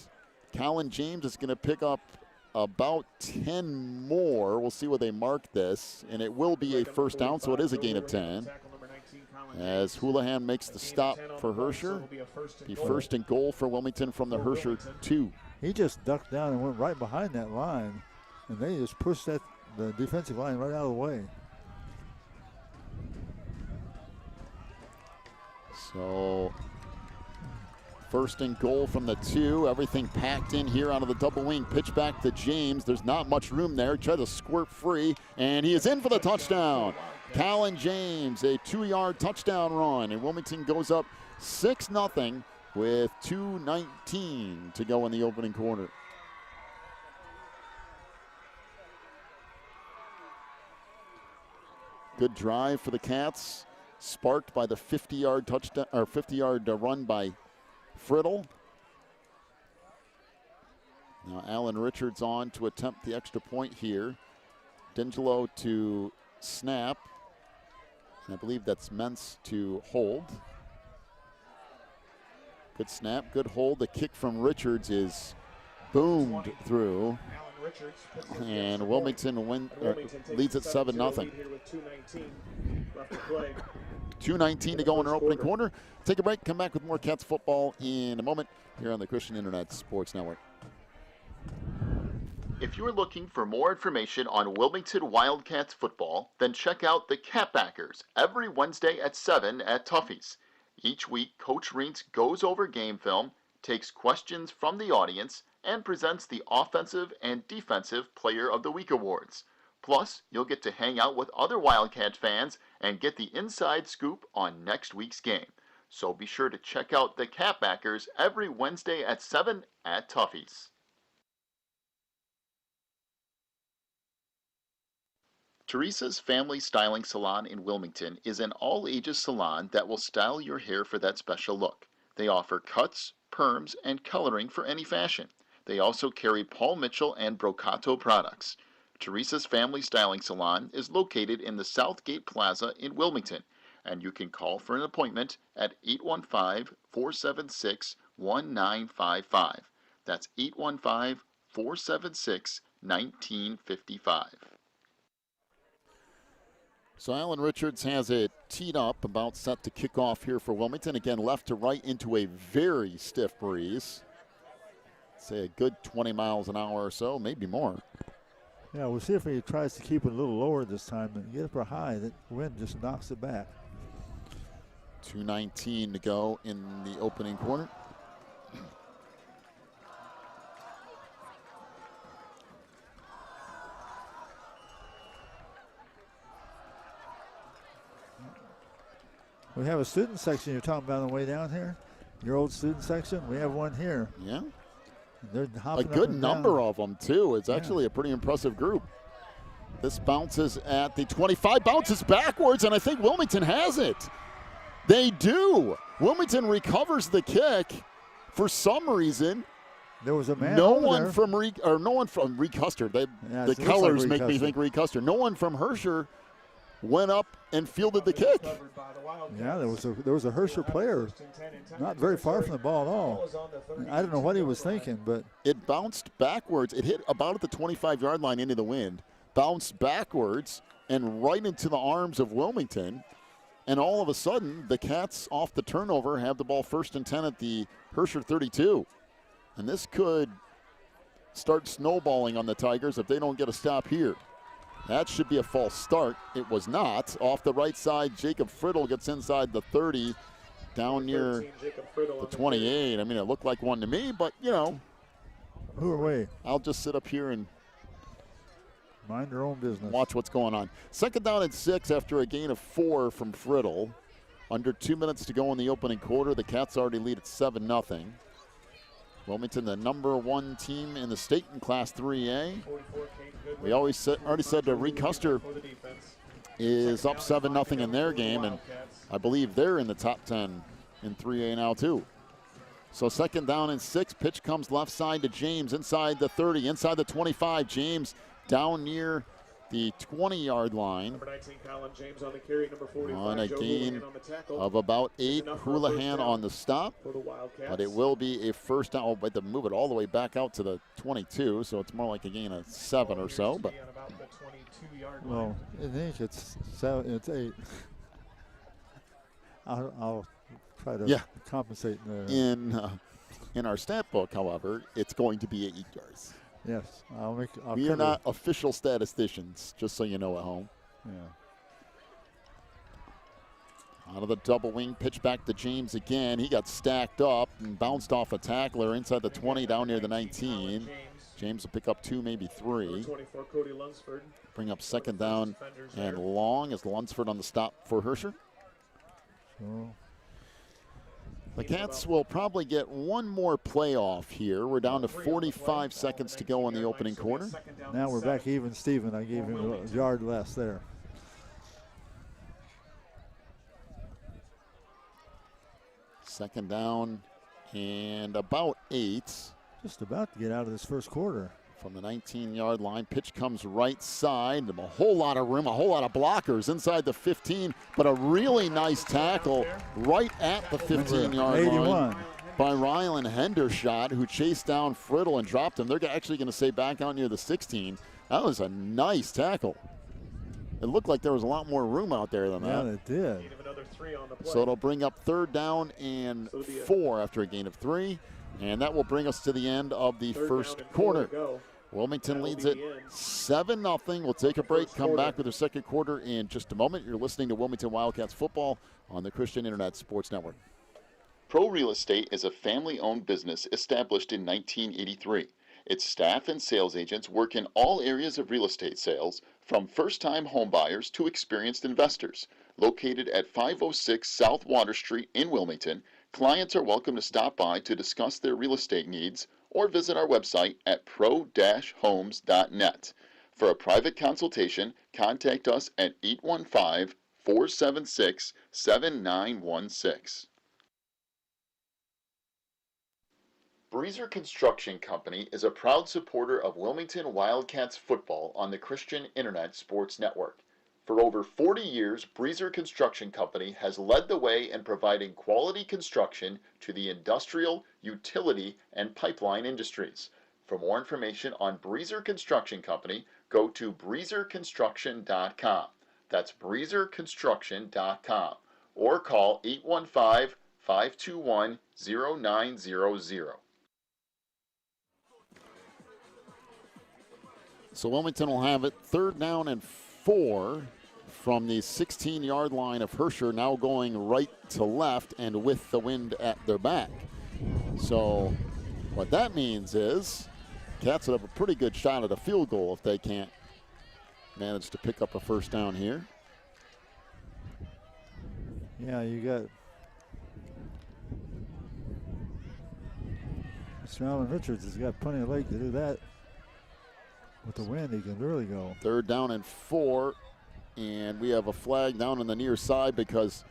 Colin James is going to pick up about 10 more. We'll see where they mark this. And it will be a first down, so it is a gain of 10. As Houlihan makes the stop for Herscher. Be first and goal for Wilmington from the Herscher 2. He just ducked down and went right behind that line. And they just pushed the defensive line right out of the way. So First and goal from the 2. Everything packed in here out of the double wing. Pitch back to James. There's not much room there. Try to squirt free, and he is in for the touchdown. Collin James, a 2-yard touchdown run, and Wilmington goes up 6-0 with 2:19 to go in the opening quarter. Good drive for the Cats, sparked by the 50-yard touchdown or 50-yard run by Friddle. Now Alan Richards on to attempt the extra point here. D'Angelo to snap. And I believe that's Mentz to hold. Good snap, good hold. The kick from Richards is boomed through. And Wilmington leads at 7-0. 2:19 to go in our opening quarter. Take a break, come back with more Cats football in a moment here on the Christian Internet Sports Network. If you're looking for more information on Wilmington Wildcats football, then check out the Catbackers every Wednesday at 7 at Tuffy's. Each week, Coach Reentz goes over game film, takes questions from the audience, and presents the Offensive and Defensive Player of the Week awards. Plus, you'll get to hang out with other Wildcat fans and get the inside scoop on next week's game. So be sure to check out the Catbackers every Wednesday at 7 at Tuffy's. Teresa's Family Styling Salon in Wilmington is an all-ages salon that will style your hair for that special look. They offer cuts, perms, and coloring for any fashion. They also carry Paul Mitchell and Brocato products. Teresa's Family Styling Salon is located in the Southgate Plaza in Wilmington, and you can call for an appointment at 815-476-1955. That's 815-476-1955. So Alan Richards has it teed up, about set to kick off here for Wilmington. Again, left to right into a very stiff breeze. Say a good 20 miles an hour or so, maybe more. Yeah, we'll see if he tries to keep it a little lower this time and get up or high. That wind just knocks it back. 2:19 to go in the opening quarter. We have a student section you're talking about on the way down here. Your old student section. We have one here. Yeah. They're hopping a good up and number down. of them, too. It's actually a pretty impressive group. This bounces at the 25, bounces backwards, and I think Wilmington has it. They do. Wilmington recovers the kick. For some reason, there was a man no over one there. from Reed Custer. The colors make me think Reed Custer. No one from Herscher went up and fielded the kick. Yeah, there was a Herscher player not very far from the ball at all. I don't know what he was thinking, but it bounced backwards. It hit about at the 25-yard line into the wind, bounced backwards and right into the arms of Wilmington. And all of a sudden, the Cats off the turnover have the ball 1st and 10 at the Herscher 32. And this could start snowballing on the Tigers if they don't get a stop here. That should be a false start. It was not. Off the right side, Jacob Friddle gets inside the 30, down near the 28. I mean, it looked like one to me, but, you know. Who are we? I'll just sit up here and mind your own business. Watch what's going on. 2nd down and 6 after a gain of 4 from Friddle. Under 2 minutes to go in the opening quarter. The Cats already lead at 7-0. Wilmington, the number 1 team in the state in Class 3A. We already said that Reed Custer is up 7-0 in their game, and I believe they're in the top 10 in 3A now too. So 2nd down and 6. Pitch comes left side to James, inside the 30, inside the 25. James down near the 20-yard line. Number 19, Colin James on the carry. Number 45, on a Joe gain Houlihan on the tackle. of about 8. Houlihan on the stop. For the Wildcats. But it will be a first down. Oh, but to move it all the way back out to the 22, so it's more like a gain of 7 or so. But well, I think it's 7. It's 8. I'll try to compensate. In our stat book, however, it's going to be 8 yards. Yes, we are not official statisticians, just so you know at home. Yeah. Out of the double wing, pitch back to James again. He got stacked up and bounced off a tackler inside the 20 down near the 19. James will pick up 2, maybe 3. 24, Cody Lunsford. Bring up second down and long as Lunsford on the stop for Herscher. The Cats will probably get one more playoff here. We're down to 45 seconds to go in the opening quarter. Now we're back even, Steven. I gave him a yard less there. Second down and about 8. Just about to get out of this first quarter. From the 19-yard line, pitch comes right side. A whole lot of room, a whole lot of blockers inside the 15, but a really nice tackle right at the 15-yard line by Rylan Hendershot, who chased down Friddle and dropped him. They're actually going to say back out near the 16. That was a nice tackle. It looked like there was a lot more room out there than that. Yeah, it did. So it'll bring up third down and 4 after a gain of 3. And that will bring us to the end of the first quarter. Wilmington leads it 7-0. We'll take a break, come back with the second quarter in just a moment. You're listening to Wilmington Wildcats football on the Christian Internet Sports Network. Pro Real Estate is a family-owned business established in 1983. Its staff and sales agents work in all areas of real estate sales, from first-time homebuyers to experienced investors. Located at 506 South Water Street in Wilmington, clients are welcome to stop by to discuss their real estate needs or visit our website at pro-homes.net. For a private consultation, contact us at 815-476-7916. Breezer Construction Company is a proud supporter of Wilmington Wildcats football on the Christian Internet Sports Network. For over 40 years, Breezer Construction Company has led the way in providing quality construction to the industrial, utility, and pipeline industries. For more information on Breezer Construction Company, go to breezerconstruction.com. That's breezerconstruction.com. Or call 815-521-0900. So Wilmington will have it third down and 4 from the 16-yard line of Herscher, now going right to left and with the wind at their back. So what that means is Cats would have a pretty good shot at a field goal if they can't manage to pick up a first down here. Yeah, you got Mr. Alan Richards has got plenty of leg to do that. With the wind, he can really go. Third down and 4, and we have a flag down on the near side because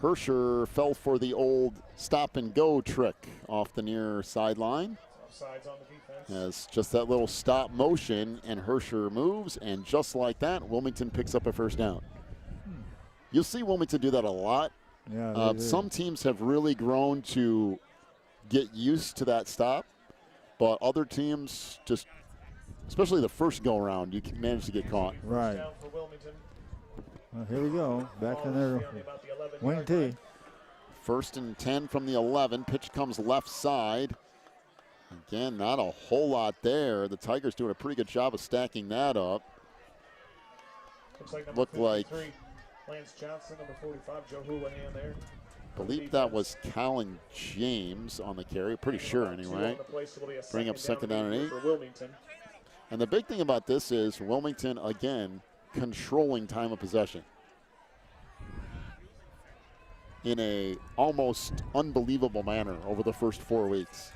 Herscher fell for the old stop and go trick off the near sideline. Offsides on the defense. As just that little stop motion, and Herscher moves, and just like that, Wilmington picks up a first down. You'll see Wilmington do that a lot. Yeah, some teams have really grown to get used to that stop, but other teams just, especially the first go-around, you can manage to get caught. Right. Well, here we go. Back in there. Wing T. First and 10 from the 11. Pitch comes left side. Again, not a whole lot there. The Tigers doing a pretty good job of stacking that up. Looked like Lance Johnson, number 45, Joe Houlihan there. I believe that was Colin James on the carry. Pretty sure anyway. Bring up second down and 8. And the big thing about this is Wilmington, again, controlling time of possession in a almost unbelievable manner over the first 4 weeks.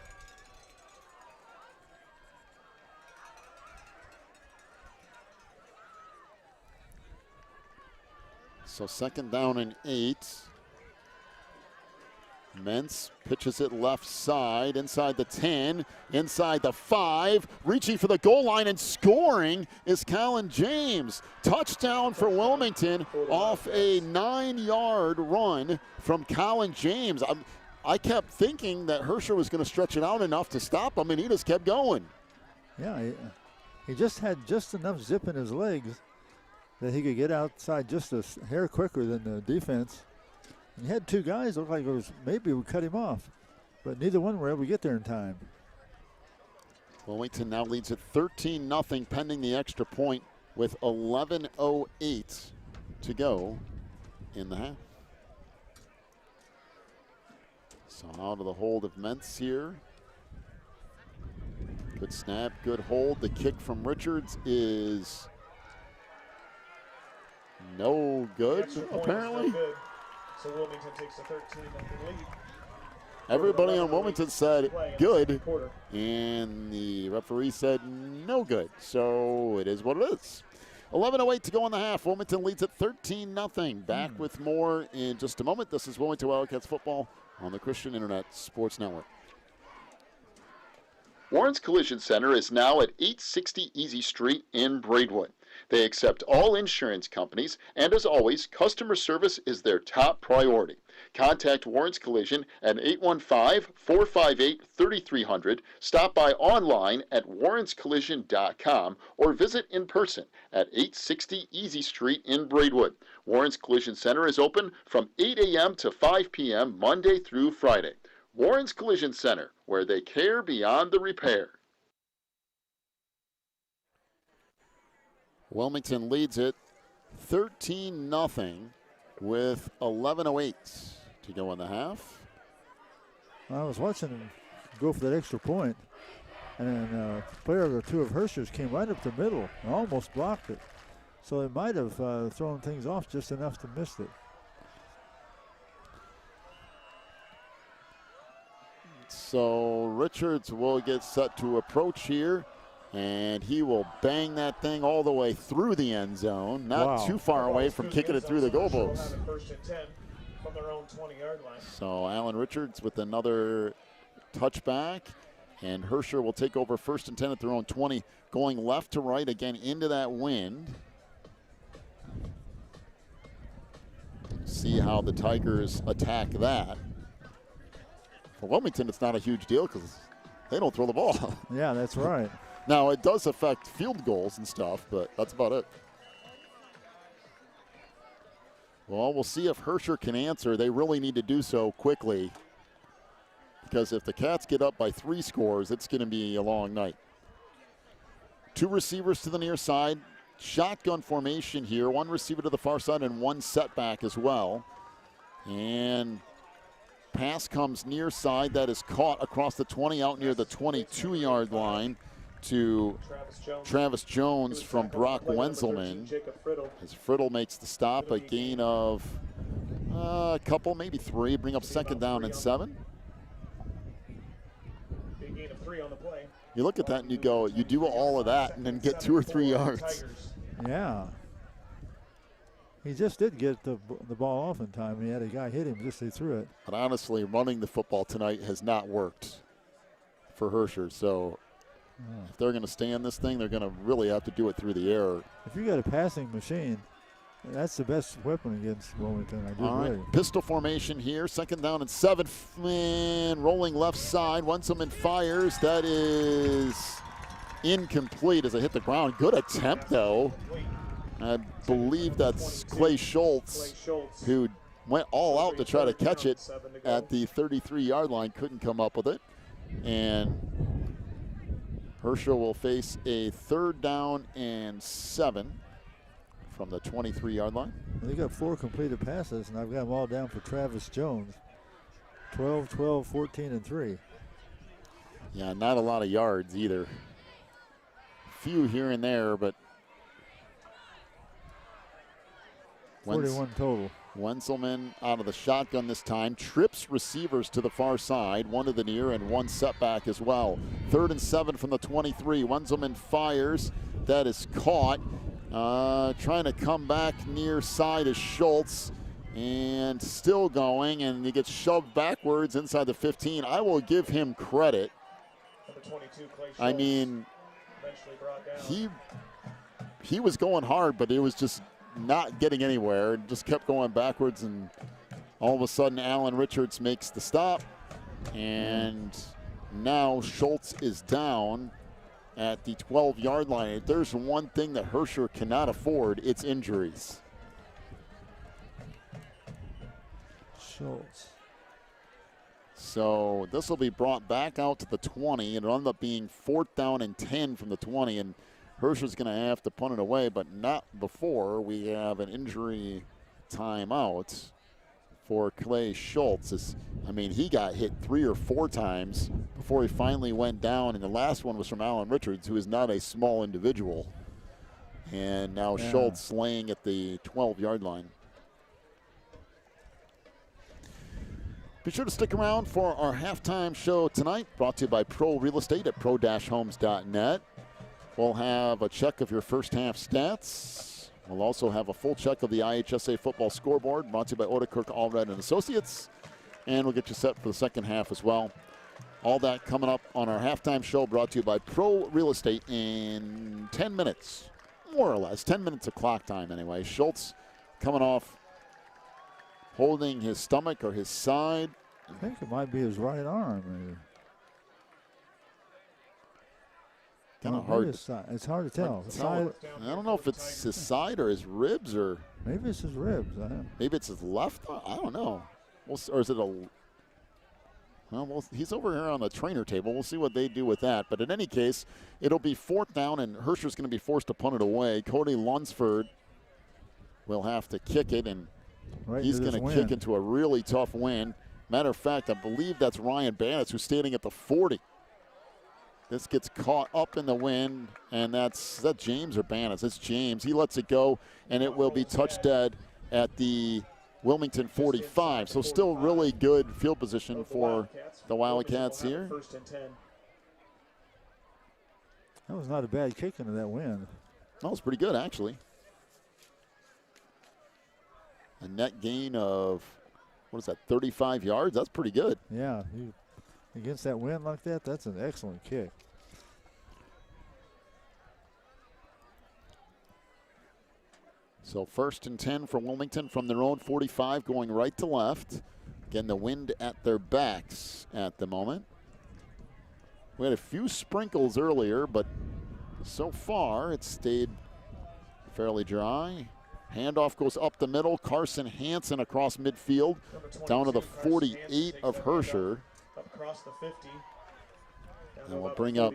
So second down and 8. Mentz pitches it left side, inside the 10, inside the 5, reaching for the goal line and scoring is Colin James. Touchdown for Wilmington off a 9-yard run from Colin James. I kept thinking that Herscher was going to stretch it out enough to stop him, and he just kept going. Yeah, he just had just enough zip in his legs that he could get outside just a hair quicker than the defense. He had 2 guys, looked like it was maybe we cut him off, but neither one were able to get there in time. Wilmington now leads at 13-0 pending the extra point with 11:08 to go in the half. So out of the hold of Mentz here. Good snap, good hold. The kick from Richards is no good, apparently. No good. So Wilmington takes a 13-0 lead. Everybody on Wilmington said good, and the referee said no good. So it is what it is. 11:08 to go in the half. Wilmington leads at 13-0. Back with more in just a moment. This is Wilmington Wildcats football on the Christian Internet Sports Network. Warren's Collision Center is now at 860 Easy Street in Braidwood. They accept all insurance companies, and as always, customer service is their top priority. Contact Warren's Collision at 815-458-3300, stop by online at warrenscollision.com, or visit in person at 860 Easy Street in Braidwood. Warren's Collision Center is open from 8 a.m. to 5 p.m. Monday through Friday. Warren's Collision Center, where they care beyond the repair. Wilmington leads it 13-0 with 11:08 to go in the half. I was watching him go for that extra point, and then a player or two of Herscher's came right up the middle and almost blocked it. So it might have thrown things off just enough to miss it. So Richards will get set to approach here, and he will bang that thing all the way through the end zone. Not too far away from kicking it through the goal post. From their own 20-yard line. So Alan Richards with another touchback, and Herscher will take over 1st and 10 at their own 20, going left to right again into that wind. See how the Tigers attack that. For Wilmington, it's not a huge deal because they don't throw the ball. Yeah, that's right. Now, it does affect field goals and stuff, but that's about it. Well, we'll see if Herscher can answer. They really need to do so quickly, because if the Cats get up by 3 scores, it's going to be a long night. 2 receivers to the near side. Shotgun formation here. 1 receiver to the far side and 1 setback as well. And pass comes near side. That is caught across the 20 out near the 22-yard line to Travis Jones from Brock Wenzelman. As Friddle makes the stop, a gain of a couple, maybe 3. Bring up 2nd down and 7. Big gain of 3 on the play. You look at that and you go, you do all of that and then get 2 or 3 yards. Yeah. He just did get the ball off in time. He had a guy hit him just as he threw it. But honestly, running the football tonight has not worked for Herscher. So if they're going to stay in this thing, they're going to really have to do it through the air. If you got a passing machine, that's the best weapon against Wilmington. I do agree. Pistol formation here. 2nd down and 7. And rolling left side. Wenzelman fires. That is incomplete as it hit the ground. Good attempt, though. I believe that's Clay Schultz, who went all out to try to catch it at the 33-yard line. Couldn't come up with it. And Herscher will face a 3rd down and 7 from the 23-yard line. They got 4 completed passes, and I've got them all down for Travis Jones. 12, 12, 14, and 3. Yeah, not a lot of yards either. Few here and there, but 41 total. Wenzelman out of the shotgun this time. Trips receivers to the far side. 1 to the near and 1 setback as well. 3rd and 7 from the 23. Wenzelman fires. That is caught. Trying to come back near side is Schultz. And still going. And he gets shoved backwards inside the 15. I will give him credit. Number 22, Clay Schultz, I mean, eventually brought down. he was going hard, but it was just not getting anywhere. Just kept going backwards, and all of a sudden Alan Richards makes the stop, and now Schultz is down at the 12-yard line. If there's one thing that Herscher cannot afford, it's injuries. Schultz. So this will be brought back out to the 20, and it'll end up being 4th down and 10 from the 20, and Herscher's going to have to punt it away, but not before we have an injury timeout. for Clay Schultz. He got hit 3 or 4 times before he finally went down, and the last one was from Alan Richards, who is not a small individual. And now Schultz laying at the 12-yard line. Be sure to stick around for our halftime show tonight, brought to you by Pro Real Estate at pro-homes.net. We'll have a check of your first half stats. We'll also have a full check of the IHSA Football scoreboard, brought to you by Odekirk Allred and Associates. And we'll get you set for the second half as well. All that coming up on our halftime show, brought to you by Pro Real Estate in 10 minutes, more or less. 10 minutes of clock time anyway. Schultz coming off holding his stomach or his side. I think it might be his right arm. Kind of hard. It's hard to tell. I don't know if it's his side or his ribs, or maybe it's his ribs. Maybe it's his left arm. I don't know. Or is it a? Well, he's over here on the trainer table. We'll see what they do with that. But in any case, it'll be 4th down, and Herscher's going to be forced to punt it away. Cody Lunsford will have to kick it, and he's going to kick into a really tough wind. Matter of fact, I believe that's Ryan Banitz, who's standing at the 40. This gets caught up in the wind, and is that James or Banitz? It's James. He lets it go, and it will be touch dead at the Wilmington 45. So still really good field position for the Wildcats here. That was not a bad kick into that wind. That was pretty good, actually. A net gain of, 35 yards? That's pretty good. Yeah, against that wind like that, that's an excellent kick. So 1st and 10 for Wilmington from their own 45, going right to left. Again, the wind at their backs at the moment. We had a few sprinkles earlier, but so far it's stayed fairly dry. Handoff goes up the middle. Carson Hansen across midfield, down to the 48 of Herscher. Across the 50. And we'll bring up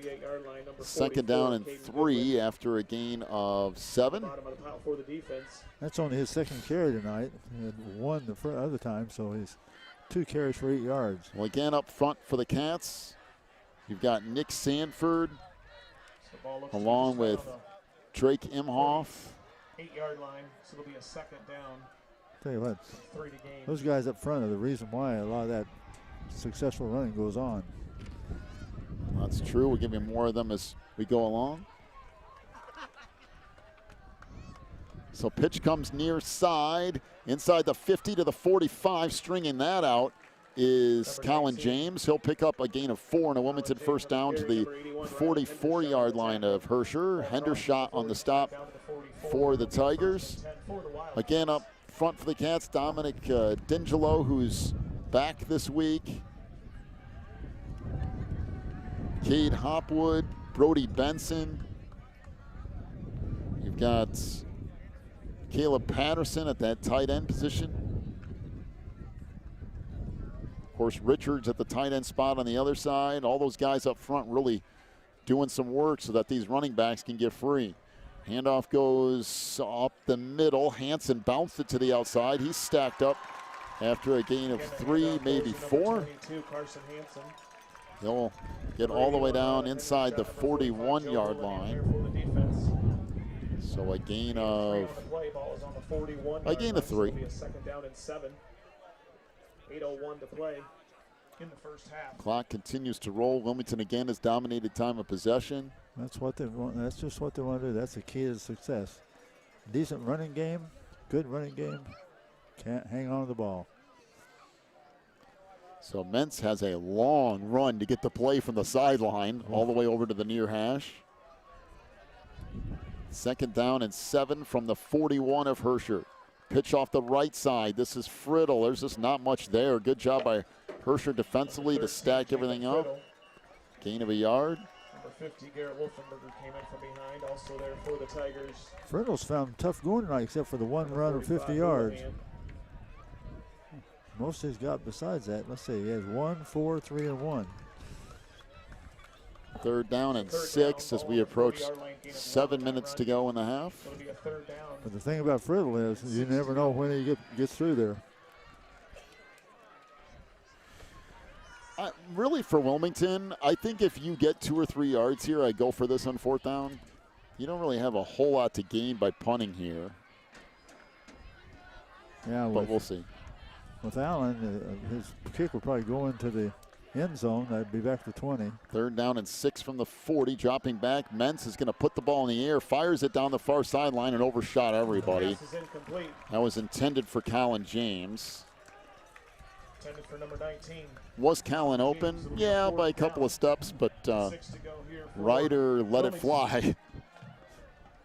2nd down and 3 after a gain of 7. That's only his 2nd carry tonight. He had 1 the other time, so he's 2 carries for 8 yards. Well, again, up front for the Cats, you've got Nick Sanford along with Drake Imhoff. 8-yard line, so it'll be a 2nd down. Tell you what, 3 to gain. Those guys up front are the reason why a lot of that successful running goes on. That's true. We'll give you more of them as we go along. So pitch comes near side, inside the 50 to the 45. Stringing that out is Colin James. He'll pick up a gain of 4 and a Wilmington 1st down to the 44-yard line of Herscher. Hendershot on the stop for the Tigers. Again, up front for the Cats, Dominic D'Angelo, who's back this week. Cade Hopwood, Brody Benson. You've got Caleb Patterson at that tight end position. Of course, Richards at the tight end spot on the other side. All those guys up front really doing some work so that these running backs can get free. Handoff goes up the middle. Hansen bounced it to the outside. He's stacked up after a gain of 3, maybe 4. He'll get all the way down inside the 41-yard line. So a gain of 3. 2nd down and 7. 8:01 to play in the first half. Clock continues to roll. Wilmington again has dominated time of possession. That's what they want. That's just what they want to do. That's the key to success. Decent running game, good running game. Can't hang on to the ball. So Mentz has a long run to get the play from the sideline all the way over to the near hash. 2nd down and 7 from the 41 of Herscher. Pitch off the right side. This is Friddle. There's just not much there. Good job by Herscher defensively to stack everything up. Gain of a yard. Number 50, Garrett Wolfenberger came in from behind, also there for the Tigers. Friddle's found tough going tonight except for the 1 run of 50 yards. Most he's got besides that, let's see, he has 1, 4, 3, and 1. 3rd down and 6 as we approach 7 minutes to go in the half. But the thing about Friddle is you never know when he gets through there. really, for Wilmington, I think if you get 2 or 3 yards here, I go for this on 4th down. You don't really have a whole lot to gain by punting here. Yeah, but we'll see. With Allen, his kick will probably go into the end zone. That'd be back to 20. 3rd down and 6 from the 40. Dropping back. Mentz is going to put the ball in the air, fires it down the far sideline, and overshot everybody. Pass is incomplete. That was intended for Colin James. Intended for number 19. Was Collin open? Yeah, by a couple of steps, but 6 to go here for Ryder let it fly.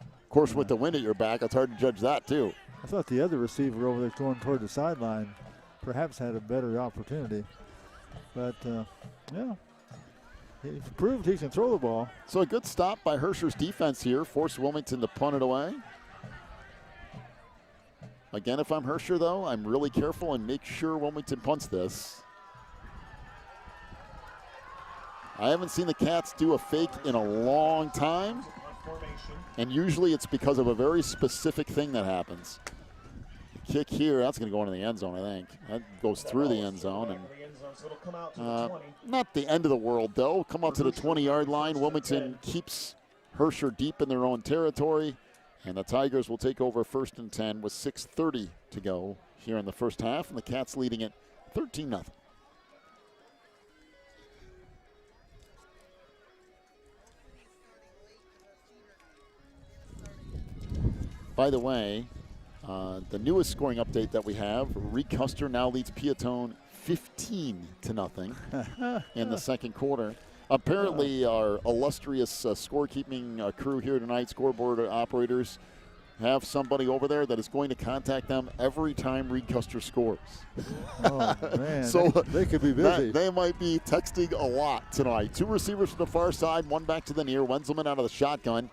Of course, with the wind at your back, it's hard to judge that, too. I thought the other receiver over there going toward the sideline perhaps had a better opportunity. But, yeah, he proved he can throw the ball. So a good stop by Herscher's defense here. Forced Wilmington to punt it away. Again, if I'm Herscher, though, I'm really careful and make sure Wilmington punts this. I haven't seen the Cats do a fake in a long time. And usually it's because of a very specific thing that happens. The kick here, that's going to go into the end zone, I think. That goes through the end zone. And not the end of the world, though. Come out to the 20-yard line. Wilmington keeps Herscher deep in their own territory. And the Tigers will take over 1st and 10 with 6:30 to go here in the first half. And the Cats leading it 13-0. By the way, the newest scoring update that we have, Reed Custer now leads Piatone 15-0 in the second quarter. Apparently, our illustrious scorekeeping crew here tonight, scoreboard operators, have somebody over there that is going to contact them every time Reed Custer scores. Oh, man. So they could be busy. They might be texting a lot tonight. 2 receivers from the far side, 1 back to the near. Wenzelman out of the shotgun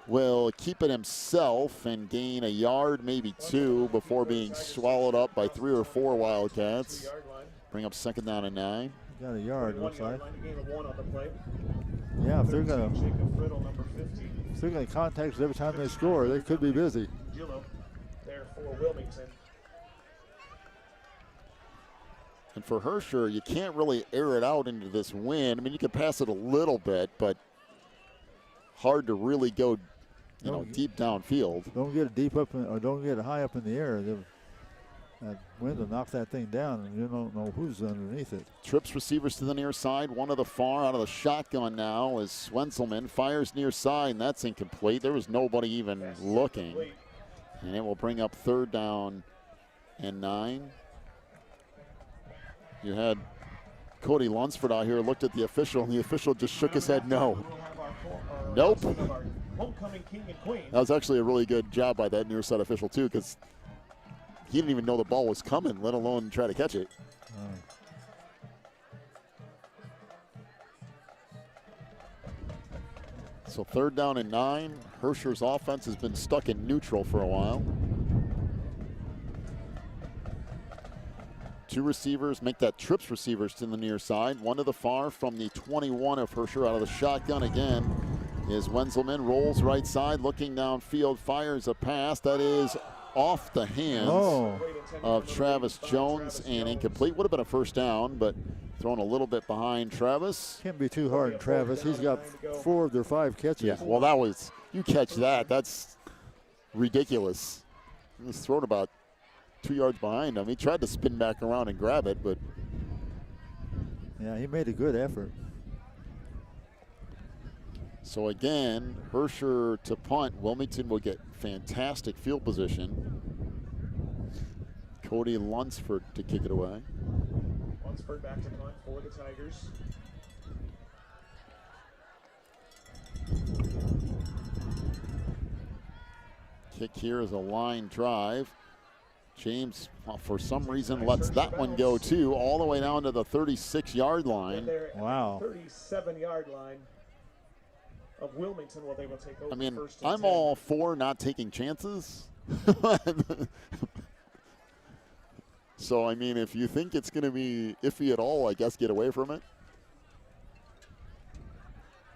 will keep it himself and gain a yard, maybe 2, before being swallowed up by 3 or 4 Wildcats. Bring up 2nd down and 9. Got a yard, looks like. On the play. Yeah, if they're going to contact us every time they score, they could be busy. There for Wilmington. And for Herscher, you can't really air it out into this wind. I mean, you can pass it a little bit, but hard to really go, deep downfield. Don't get it deep up, or don't get it high up in the air. That wind will knock that thing down, and you don't know who's underneath it. Trips receivers to the near side, 1 to the far. Out of the shotgun now is Swenselman. Fires near side, and that's incomplete. There was nobody even looking. And it will bring up 3rd down and 9. You had Cody Lunsford out here, looked at the official, and the official just shook his head no. Nope. That was actually a really good job by that near side official, too, because he didn't even know the ball was coming, let alone try to catch it. So 3rd down and 9. Herscher's offense has been stuck in neutral for a while. 2 receivers, make that trips receivers to the near side. 1 to the far from the 21 of Herscher. Out of the shotgun again is Wenzelman. Rolls right side, looking downfield, fires a pass. That is off the hands of Travis Jones and incomplete. Would have been a 1st down, but thrown a little bit behind Travis. Can't be too hard on Travis. He's got 4 of their 5 catches. Yeah, well, that was, you catch that, that's ridiculous. He was thrown about 2 yards behind him. He tried to spin back around and grab it, but. Yeah, he made a good effort. So again, Herscher to punt. Wilmington will get fantastic field position. Cody Lunsford to kick it away. Lunsford back to punt for the Tigers. Kick here is a line drive. James, for some reason, lets that one go too, all the way down to the 36-yard line. Wow. 37-yard line of Wilmington. Well, they will take over. I mean, 1st and I'm 10. all for not taking chances. So, I mean, if you think it's going to be iffy at all, I guess get away from it.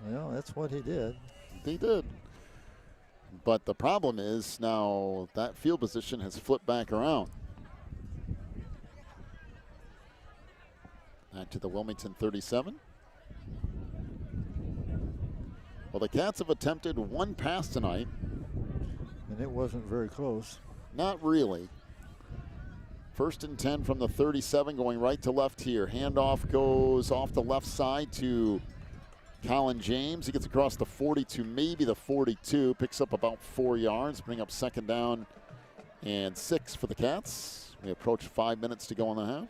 Well, that's what he did. He did. But the problem is now that field position has flipped back around. Back to the Wilmington 37. Well, the Cats have attempted one pass tonight. And it wasn't very close. Not really. 1st and 10 from the 37, going right to left here. Handoff goes off the left side to Colin James. He gets across the 40 to maybe the 42. Picks up about 4 yards. Bring up 2nd down and 6 for the Cats. We approach 5 minutes to go in the half.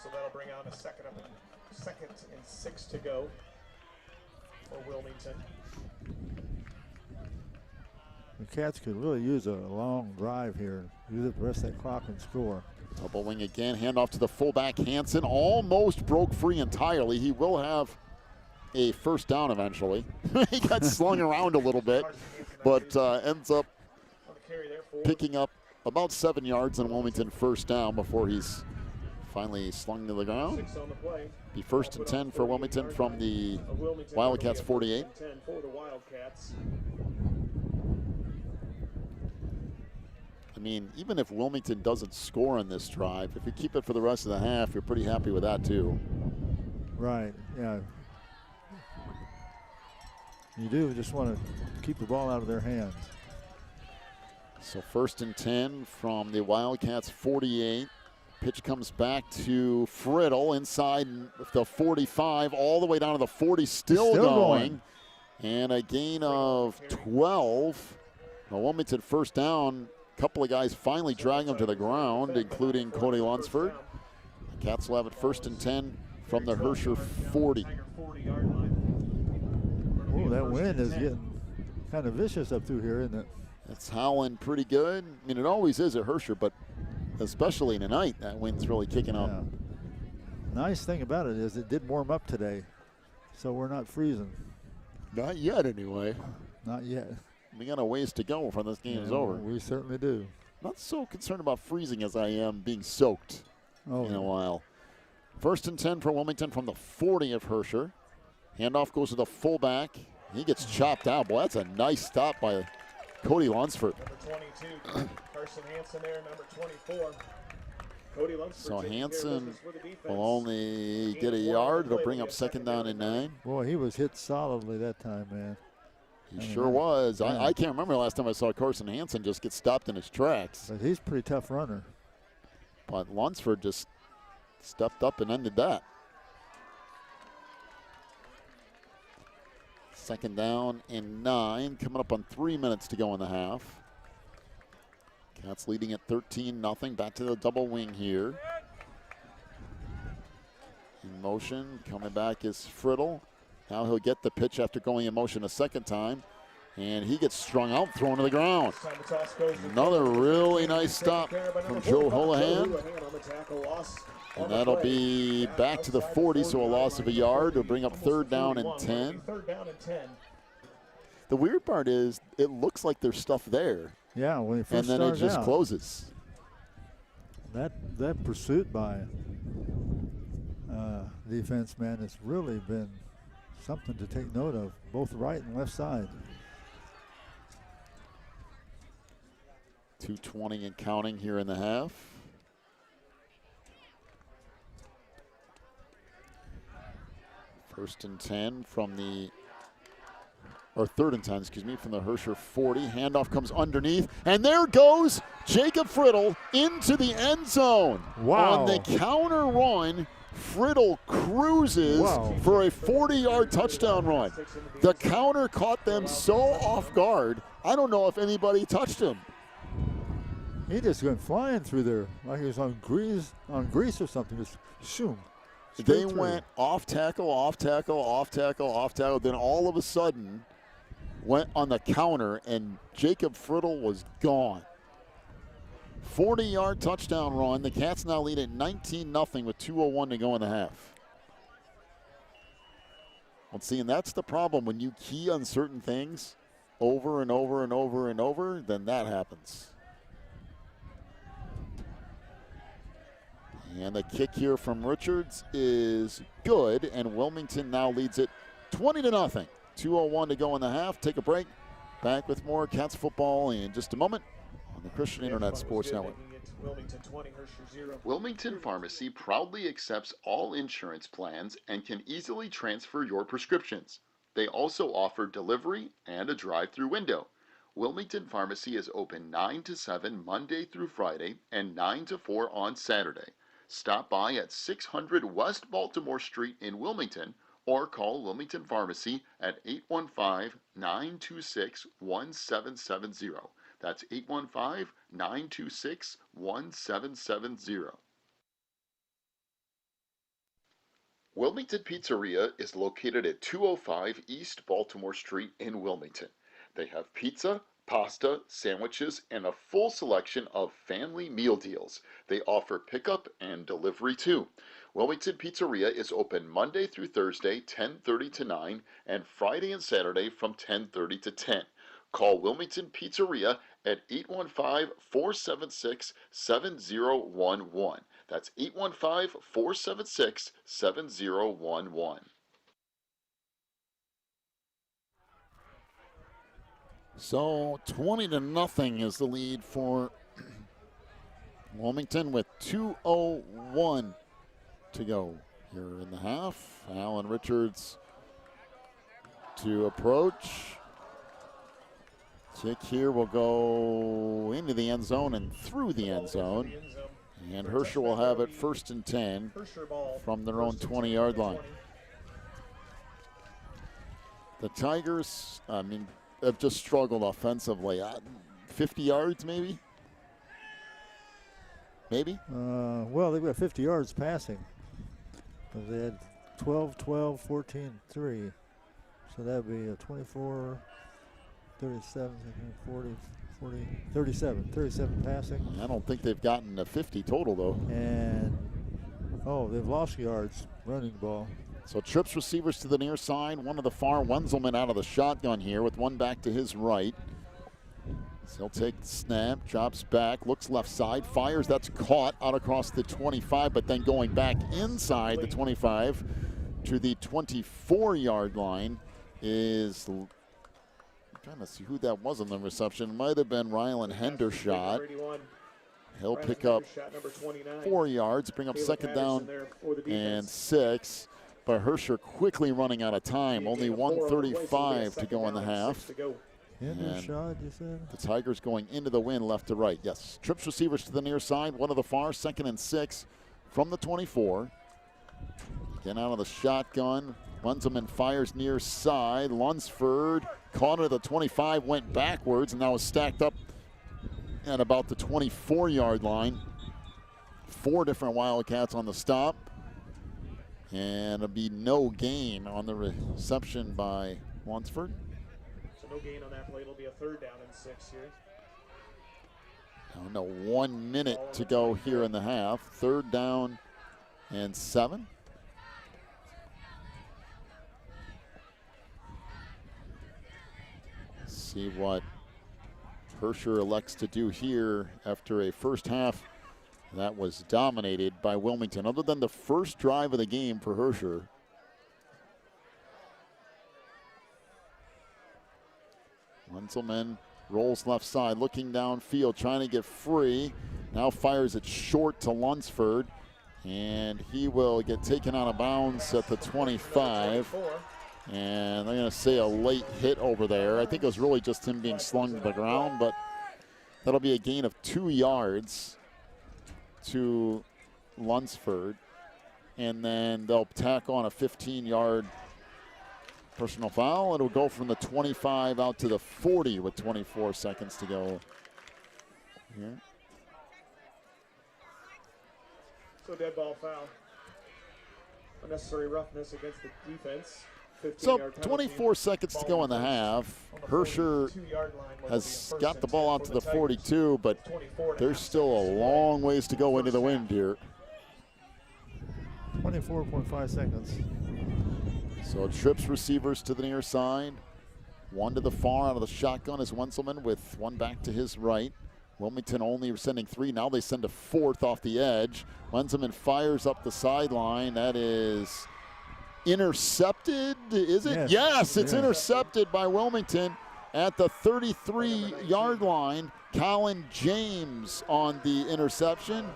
So that'll bring out a 2nd and 6 to go for Wilmington. The Cats could really use a long drive here. Use up the rest of that clock and score. Double wing again. Handoff to the fullback. Hansen almost broke free entirely. He will have a 1st down eventually. He got slung around a little bit, but ends up picking up about 7 yards on Wilmington 1st down before he's finally slung to the ground. Be 1st and 10 for Wilmington from the Wildcats 48. I mean, even if Wilmington doesn't score on this drive, if you keep it for the rest of the half, you're pretty happy with that too. Right, yeah. You do just want to keep the ball out of their hands. So 1st and 10 from the Wildcats 48. Pitch comes back to Friddle inside the 45, all the way down to the 40, still going. And a gain of 12. Now Wilmington 1st down. A couple of guys finally drag him to the ground, including Cody Lunsford. The Cats will have it 1st and 10 from the Herscher 40. Oh, that wind is getting kind of vicious up through here, isn't it? It's howling pretty good. I mean, it always is at Herscher, but especially tonight, that wind's really kicking up. Yeah. Nice thing about it is it did warm up today, so we're not freezing. Not yet, anyway. Not yet. We got a ways to go before this game is over. We certainly do. Not so concerned about freezing as I am being soaked in a while. 1st and 10 for Wilmington from the 40 of Herscher. Handoff goes to the fullback. He gets chopped out. Boy, that's a nice stop by Cody Lunsford. Number 22, Carson Hansen there, number 24. Cody Lunsford. So Hansen will only get a yard. It'll bring up 2nd down and 9. Boy, he was hit solidly that time, man. He sure was. Yeah. I can't remember the last time I saw Carson Hansen just get stopped in his tracks. But he's a pretty tough runner. But Lunsford just stepped up and ended that. 2nd down and 9, coming up on 3 minutes to go in the half. Cats leading at 13-0. Back to the double wing here. In motion, coming back is Friddle. Now he'll get the pitch after going in motion a 2nd time. And he gets strung out, thrown to the ground. Another really nice stop from Joe Houlihan. And that'll be back to the 40, so a loss of a yard to bring up 3rd down and 10. The weird part is it looks like there's stuff there. Yeah, when he first and then it just out, closes. That pursuit by defense, man, has really been something to take note of, both right and left side. 2:20 and counting here in the half. First and 10 from the, or 3rd and 10, excuse me, from the Herscher 40. Handoff comes underneath, and there goes Jacob Friddle into the end zone. Wow. On the counter run, Friddle cruises for a 40-yard touchdown run. The counter caught them so off guard, I don't know if anybody touched him. He just went flying through there like he was on grease or something. Just shoom. They went off tackle, off tackle, off tackle, off tackle. Then all of a sudden went on the counter, and Jacob Friddle was gone. 40-yard touchdown run. The Cats now lead at 19-0 with 2:01 to go in the half. Well, see, and that's the problem. When you key on certain things over and over and over and over, then that happens. And the kick here from Richards is good, and Wilmington now leads it 20-0. 2:01 to go in the half. Take a break. Back with more Cats football in just a moment on the Christian Internet Sports Network. Wilmington 20, Herscher 0. Wilmington Pharmacy proudly accepts all insurance plans and can easily transfer your prescriptions. They also offer delivery and a drive-through window. Wilmington Pharmacy is open 9 to 7 Monday through Friday and 9 to 4 on Saturday. Stop by at 600 West Baltimore Street in Wilmington or call Wilmington Pharmacy at 815-926-1770. That's 815-926-1770. Wilmington Pizzeria is located at 205 East Baltimore Street in Wilmington. They have pizza, pasta, sandwiches, and a full selection of family meal deals. They offer pickup and delivery too. Wilmington Pizzeria is open Monday through Thursday, 10:30 to 9, and Friday and Saturday from 10:30 to 10. Call Wilmington Pizzeria at 815-476-7011. That's 815-476-7011. So 20-0 is the lead for Wilmington with 2:01 to go here in the half. Alan Richards to approach. Kick here will go into the end zone and through the end zone. And Herscher will have it 1st and 10 from their own 20-yard line. The Tigers, have just struggled offensively. 50 yards maybe? Maybe? Well, they've got 50 yards passing. They had 12, 12, 14, 3. So that would be a 24, 37, 40, 40, 37 passing. I don't think they've gotten a 50 total, though. And, they've lost yards running the ball. So trips receivers to the near side, one to the far. Wenzelman out of the shotgun here with one back to his right. So he'll take the snap, drops back, looks left side, fires. That's caught out across the 25, but then going back inside the 25 to the 24-yard line is... I'm trying to see who that was on the reception. It might have been Rylan Hendershot. He'll pick up 4 yards, bring up second down and 6. But Herscher quickly running out of time. Only 1:35 to go in the half. Hendershot, you said? The Tigers going into the wind left to right. Yes, trips receivers to the near side, one to the far, 2nd and 6 from the 24. Again out of the shotgun. Wenzelman fires near side. Lunsford caught it at the 25, went backwards, and now is stacked up at about the 24-yard line. 4 different Wildcats on the stop. And it'll be no gain on the reception by Lunsford. So no gain on that play. It'll be a 3rd down and 6 here. No, 1 minute to go here in the half. 3rd down and 7. See what Herscher elects to do here after a first half that was dominated by Wilmington, other than the first drive of the game for Herscher. Wenzelman rolls left side, looking downfield, trying to get free. Now fires it short to Lunsford, and he will get taken out of bounds at the 25. And they're going to say a late hit over there. I think it was really just him being slung to the ground, but that'll be a gain of 2 yards to Lunsford. And then they'll tack on a 15-yard personal foul. It'll go from the 25 out to the 40 with 24 seconds to go here. So dead ball foul. Unnecessary roughness against the defense. So 24 seconds to go in the half. Herscher has got the ball out to the 42, but there's still a long ways to go into the wind here. 24.5 seconds. So trips receivers to the near side. One to the far out of the shotgun is Wenzelman with one back to his right. Wilmington only sending 3. Now they send a 4th off the edge. Wenzelman fires up the sideline. That is intercepted, is it? Yes, it's intercepted by Wilmington. at the 33-yard line. Colin James on the interception.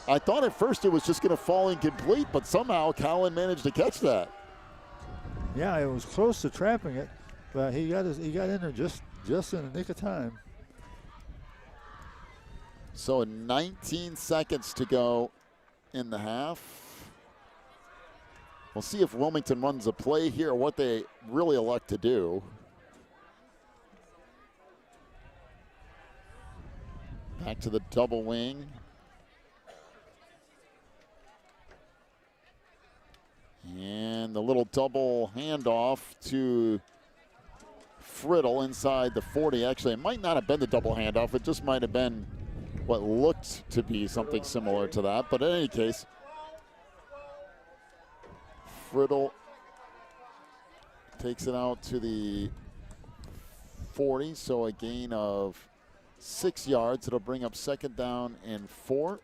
I thought at first it was just going to fall incomplete, but somehow Colin managed to catch that. Yeah, it was close to trapping it, but he got in there just in the nick of time. So 19 seconds to go in the half. We'll see if Wilmington runs a play here or what they really elect to do. Back to the double wing. And the little double handoff to Friddle inside the 40. Actually, it might not have been the double handoff. It just might have been what looked to be something similar to that. But in any case, Friddle takes it out to the 40. So a gain of 6 yards. It'll bring up 2nd down and 4.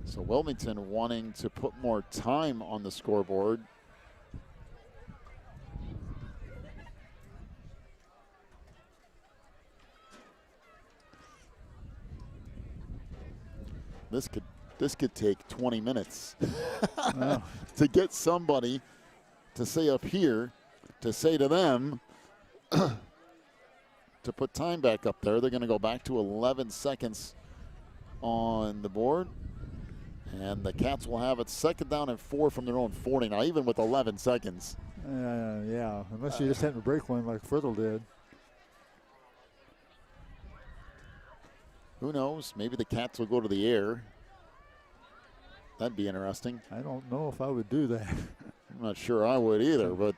So Wilmington wanting to put more time on the scoreboard. This could take 20 minutes to get somebody to say up here, to say to them to put time back up there. They're going to go back to 11 seconds on the board. And the Cats will have it 2nd down and 4 from their own 40. Now, even with 11 seconds. Yeah, unless you just had to break one like Friddle did. Who knows? Maybe the Cats will go to the air. That'd be interesting. I don't know if I would do that. I'm not sure I would either, but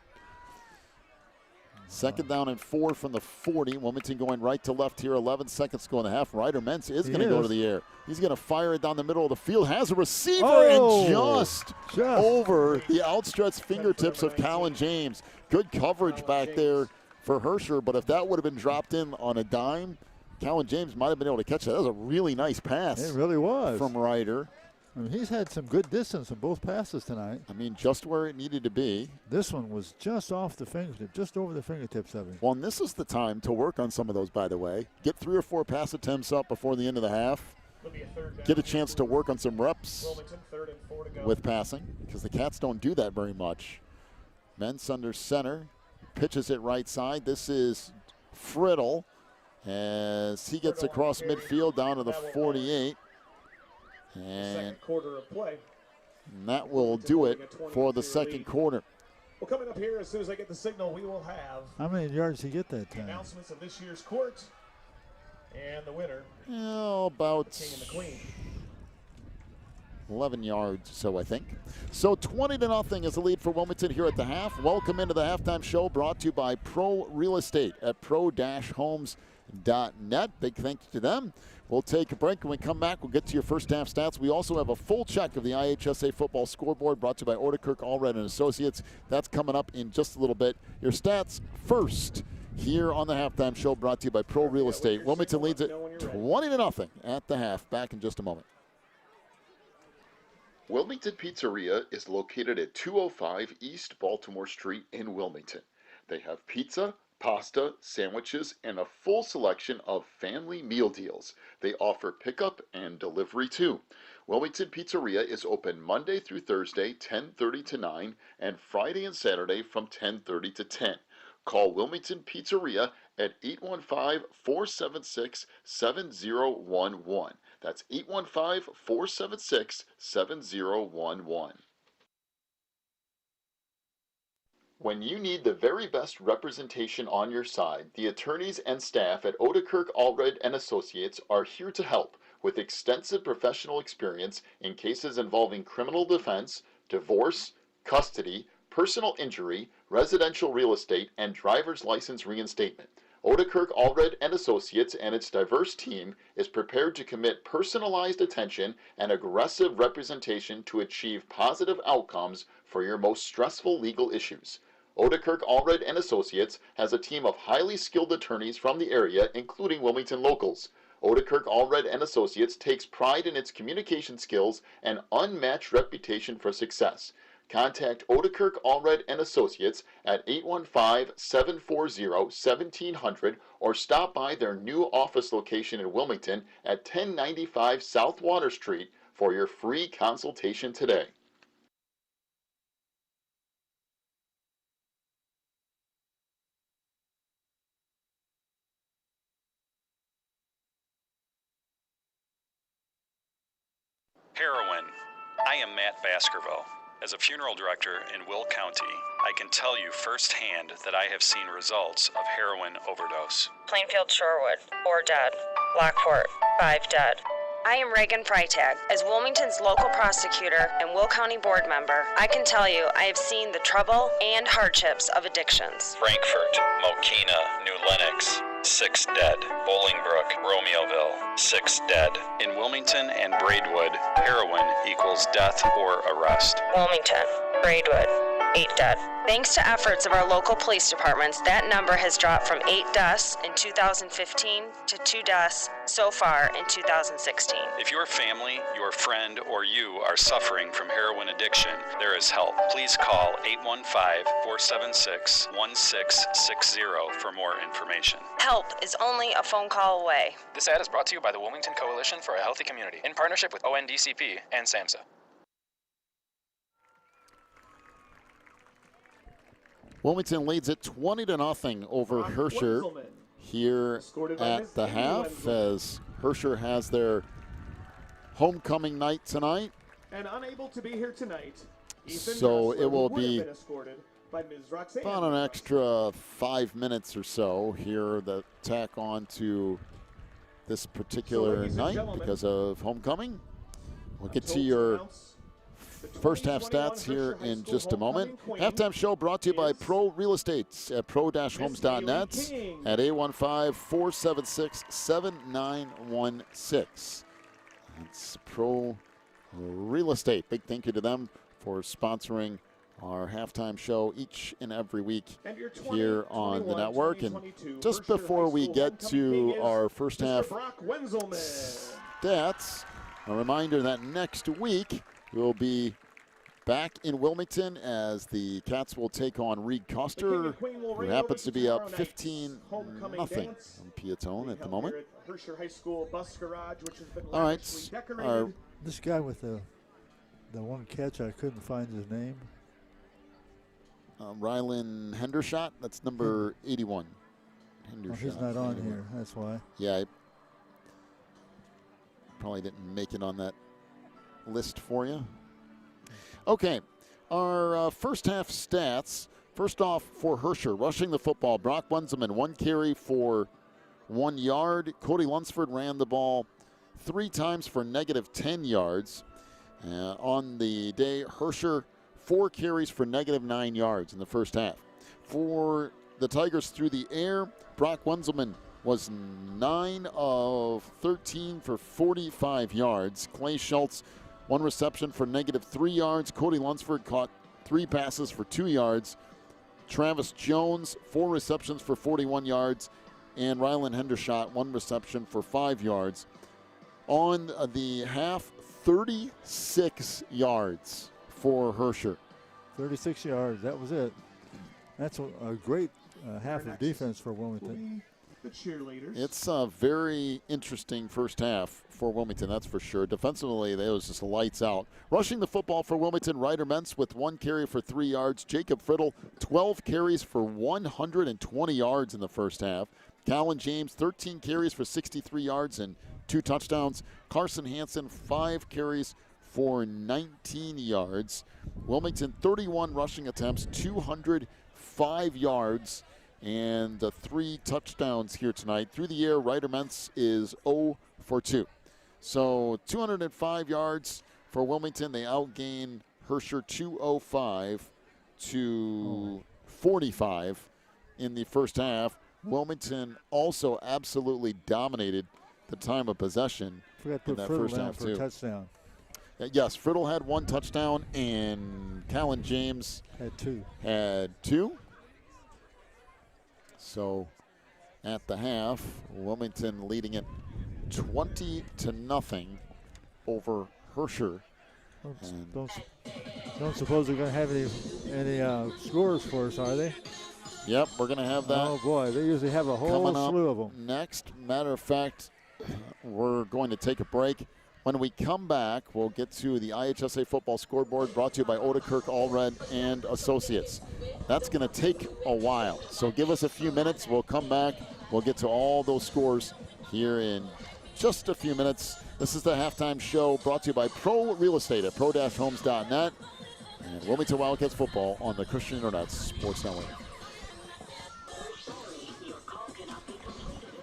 2nd down and 4 from the 40. Wilmington going right to left here. 11 seconds to go in the half. Ryder Mentz is going to go to the air. He's going to fire it down the middle of the field. Has a receiver and just over the outstretched fingertips of Colin James. Good coverage back there for Herscher, but if that would have been dropped in on a dime, Colin James might have been able to catch that. That was a really nice pass. It really was. From Ryder. I mean, he's had some good distance in both passes tonight. I mean, just where it needed to be. This one was just off the fingertip, just over the fingertips of him. Well, and this is the time to work on some of those, by the way. Get 3 or 4 pass attempts up before the end of the half. Get a chance to work on some reps with passing, because the Cats don't do that very much. Mentz under center, pitches it right side. This is Friddle as he gets across midfield down to the 48. And that will do it for the 2nd quarter. Well, coming up here, as soon as I get the signal, we will have how many yards did he get that time? Announcements of this year's court and the winner. About the King and the Queen. 11 yards, so I think. So 20-0 is the lead for Wilmington here at the half. Welcome into the halftime show brought to you by Pro Real Estate at pro-homes.net. Big thanks to them. We'll take a break. When we come back, we'll get to your first half stats. We also have a full check of the IHSA Football scoreboard brought to you by Odekirk Allred and Associates. That's coming up in just a little bit. Your stats first here on the halftime show brought to you by Pro Real Estate. Wilmington leads it 20-0 at the half. Back in just a moment. Wilmington Pizzeria is located at 205 East Baltimore Street in Wilmington. They have pizza, pasta, sandwiches, and a full selection of family meal deals. They offer pickup and delivery too. Wilmington Pizzeria is open Monday through Thursday, 10:30 to 9, and Friday and Saturday from 10:30 to 10. Call Wilmington Pizzeria at 815-476-7011. That's 815-476-7011. When you need the very best representation on your side, the attorneys and staff at Odekirk Allred and Associates are here to help with extensive professional experience in cases involving criminal defense, divorce, custody, personal injury, residential real estate, and driver's license reinstatement. Odekirk Allred and Associates and its diverse team is prepared to commit personalized attention and aggressive representation to achieve positive outcomes for your most stressful legal issues. Odekirk Allred and Associates has a team of highly skilled attorneys from the area, including Wilmington locals. Odekirk Allred and Associates takes pride in its communication skills and unmatched reputation for success. Contact Odekirk Allred and Associates at 815-740-1700 or stop by their new office location in Wilmington at 1095 South Water Street for your free consultation today. Heroin. I am Matt Baskerville. As a funeral director in Will County, I can tell you firsthand that I have seen results of heroin overdose. Plainfield Shorewood, 4 dead. Lockport, 5 dead. I am Reagan Freitag. As Wilmington's local prosecutor and Will County board member, I can tell you I have seen the trouble and hardships of addictions. Frankfort, Mokina, New Lenox, 6 dead. Bolingbrook, Romeoville, 6 dead. In Wilmington and Braidwood, heroin equals death or arrest. Wilmington, Braidwood, 8 dead. Thanks to efforts of our local police departments, that number has dropped from 8 deaths in 2015 to 2 deaths so far in 2016. If your family, your friend, or you are suffering from heroin addiction, there is help. Please call 815-476-1660 for more information. Help is only a phone call away. This ad is brought to you by the Wilmington Coalition for a Healthy Community in partnership with ONDCP and SAMHSA. Wilmington leads it 20-0 over Herscher here at the half as Herscher has their homecoming night tonight. And unable to be here tonight, so it will be by Ms. Roxanne. about an extra 5 minutes or so here that tack on to this particular night because of homecoming. We'll get to your first half stats here in just a moment. Halftime show brought to you by Pro Real Estate at pro-homes.net at 815-476-7916. It's Pro Real Estate. Big thank you to them for sponsoring our halftime show each and every week here on the network. And just before we get to our first half stats, a reminder that next week we'll be back in Wilmington as the Cats will take on Reed Coster, who happens to be up 15-0 on Piatone at the moment. All right. This guy with the one catch, I couldn't find his name. Rylan Hendershot, that's number 81. Oh, he's not on here, that's why. Yeah, I probably didn't make it on that list for you. Okay, our first half stats. First off, for Herscher, rushing the football, Brock Wenzelman, 1 carry for 1 yard. Cody Lunsford ran the ball 3 times for -10 yards. On the day, Herscher, 4 carries for -9 yards in the first half. For the Tigers through the air, Brock Wenzelman was 9 of 13 for 45 yards. Clay Schultz, 1 reception for -3 yards. Cody Lunsford caught 3 passes for 2 yards. Travis Jones, 4 receptions for 41 yards. And Rylan Hendershot, 1 reception for 5 yards. On the half, 36 yards for Herscher. 36 yards, that was it. That's a great half of defense for Wilmington. The cheerleaders. It's a very interesting first half for Wilmington, that's for sure. Defensively, it was just lights out. Rushing the football for Wilmington, Ryder Mentz with 1 carry for 3 yards. Jacob Friddle, 12 carries for 120 yards in the first half. Colin James, 13 carries for 63 yards and 2 touchdowns. Carson Hansen, 5 carries for 19 yards. Wilmington, 31 rushing attempts, 205 yards, and 3 touchdowns here tonight. Through the air, Ryder Mentz is 0 for 2. So 205 yards for Wilmington. They outgain Herscher 205 to 45 in the first half. Wilmington also absolutely dominated the time of possession Forgot to in put that Friddle first down half for too. a touchdown. Yes, Friddle had 1 touchdown, and Colin James had 2. So at the half, Wilmington leading it 20-0 over Herscher. Don't suppose they're going to have any scores for us, are they? Yep, we're going to have that. Oh boy, they usually have a whole slew of them. Next, matter of fact, we're going to take a break. When we come back, we'll get to the IHSA Football Scoreboard, brought to you by Odekirk Allred and Associates. That's going to take a while, so give us a few minutes. We'll come back. We'll get to all those scores here in just a few minutes. This is the halftime show, brought to you by Pro Real Estate at pro-homes.net and Wilmington Wildcats football on the Christian Internet Sports Network.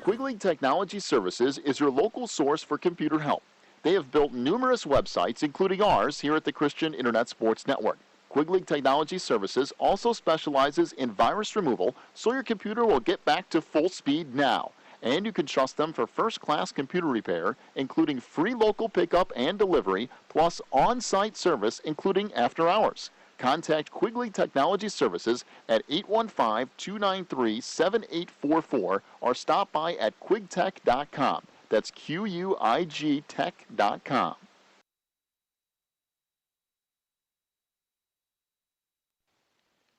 Quigley Technology Services is your local source for computer help. They have built numerous websites, including ours, here at the Christian Internet Sports Network. Quigley Technology Services also specializes in virus removal, so your computer will get back to full speed now. And you can trust them for first-class computer repair, including free local pickup and delivery, plus on-site service, including after hours. Contact Quigley Technology Services at 815-293-7844 or stop by at quigtech.com. That's QUIG tech.com.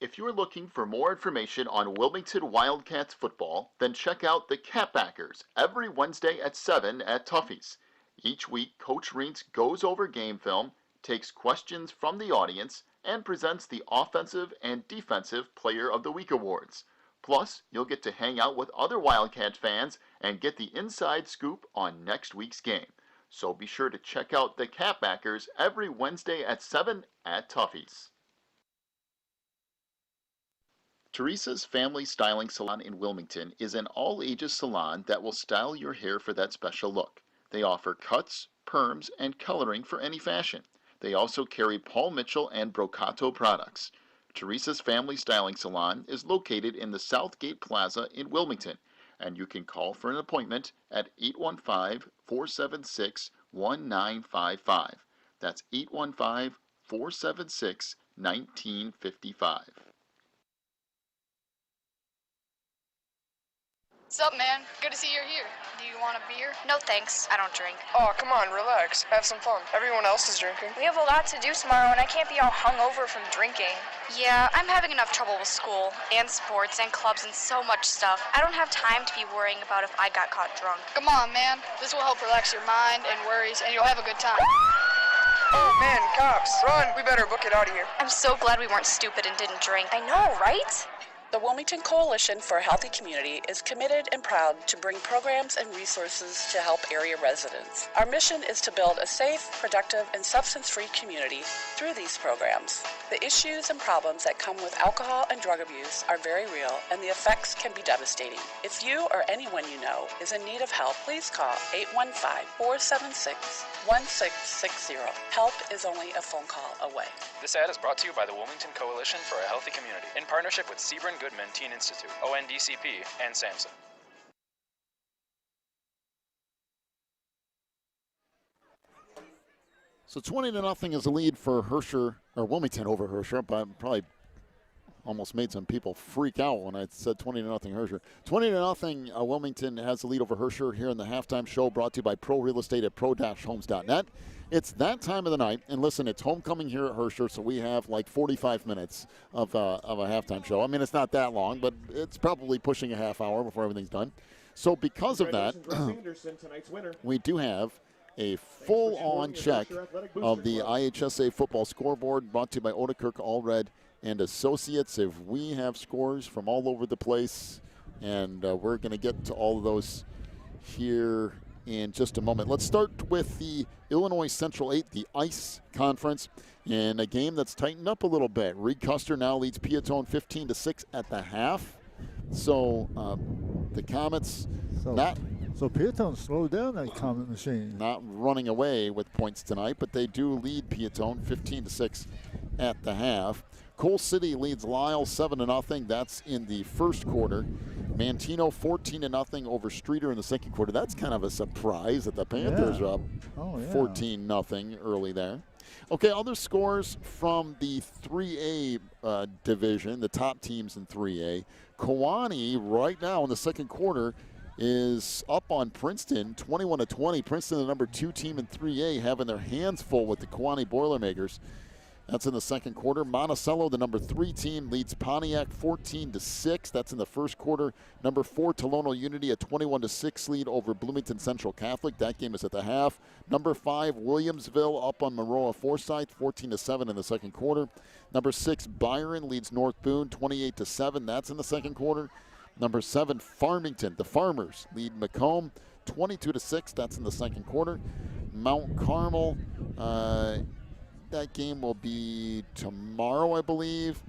If you're looking for more information on Wilmington Wildcats football, then check out the Catbackers every Wednesday at 7 at Tuffy's. Each week, Coach Reentz goes over game film, takes questions from the audience, and presents the Offensive and Defensive Player of the Week awards. Plus, you'll get to hang out with other Wildcat fans and get the inside scoop on next week's game. So be sure to check out the Catbackers every Wednesday at 7 at Tuffy's. Teresa's Family Styling Salon in Wilmington is an all-ages salon that will style your hair for that special look. They offer cuts, perms, and coloring for any fashion. They also carry Paul Mitchell and Brocato products. Teresa's Family Styling Salon is located in the Southgate Plaza in Wilmington, and you can call for an appointment at 815-476-1955. That's 815-476-1955. What's up, man? Good to see you're here. Do you want a beer? No thanks, I don't drink. Oh, come on, relax. Have some fun. Everyone else is drinking. We have a lot to do tomorrow, and I can't be all hungover from drinking. Yeah, I'm having enough trouble with school, and sports, and clubs, and so much stuff. I don't have time to be worrying about if I got caught drunk. Come on, man. This will help relax your mind and worries, and you'll have a good time. Oh, man, cops. Run. We better book it out of here. I'm so glad we weren't stupid and didn't drink. I know, right? The Wilmington Coalition for a Healthy Community is committed and proud to bring programs and resources to help area residents. Our mission is to build a safe, productive, and substance-free community through these programs. The issues and problems that come with alcohol and drug abuse are very real, and the effects can be devastating. If you or anyone you know is in need of help, please call 815-476-1660. Help is only a phone call away. This ad is brought to you by the Wilmington Coalition for a Healthy Community in partnership with Sebring Goodman Teen Institute, ONDCP, and SAMHSA. So 20-0 is the lead for Herscher, or Wilmington over Herscher, but probably almost made some people freak out when I said 20-0 Herscher. 20-0 Wilmington has the lead over Herscher here in the halftime show, brought to you by Pro Real Estate at pro-homes.net. It's that time of the night, and listen, it's homecoming here at Herscher, so we have like 45 minutes of a halftime show. I mean, it's not that long, but it's probably pushing a half hour before everything's done. So because of that, we do have a full-on check of the IHSA Football Scoreboard, brought to you by Odekirk Allred and Associates. If we have scores from all over the place, and we're going to get to all of those here in just a moment. Let's start with the Illinois Central 8, the ICE Conference, in a game that's tightened up a little bit. Reed Custer now leads Piatone 15-6 at the half. So the Comets So Piatone slowed down that Comet machine. Not running away with points tonight, but they do lead Piatone 15-6 at the half. Coal City leads Lyle 7-0. That's in the first quarter. Mantino 14-0 over Streeter in the second quarter. That's kind of a surprise that the Panthers are up 14-0 early there. Okay, other scores from the 3A division, the top teams in 3A. Kewanee right now in the second quarter is up on Princeton, 21-20. Princeton, the number 2 team in 3A, having their hands full with the Kewanee Boilermakers. That's in the second quarter. Monticello, the number 3 team, leads Pontiac 14-6. That's in the first quarter. Number 4, Tolono Unity, a 21-6 lead over Bloomington Central Catholic. That game is at the half. Number 5, Williamsville, up on Maroa Forsyth, 14-7 in the second quarter. Number 6, Byron leads North Boone, 28-7. That's in the second quarter. Number 7, Farmington, the Farmers, lead Macomb, 22-6. That's in the second quarter. Mount Carmel, that game will be tomorrow, I believe.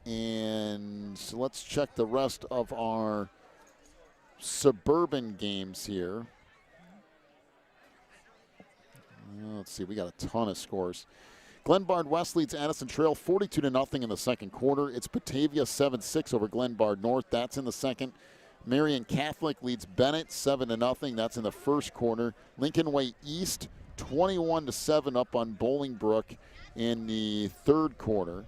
And so let's check the rest of our suburban games here. Let's see, we got a ton of scores. Glenbard West leads Addison Trail 42-0 in the second quarter. It's Batavia 7-6 over Glenbard North. That's in the second. Marion Catholic leads Bennett 7-0. That's in the first quarter. Lincoln Way East 21-7 up on Bolingbrook in the third quarter.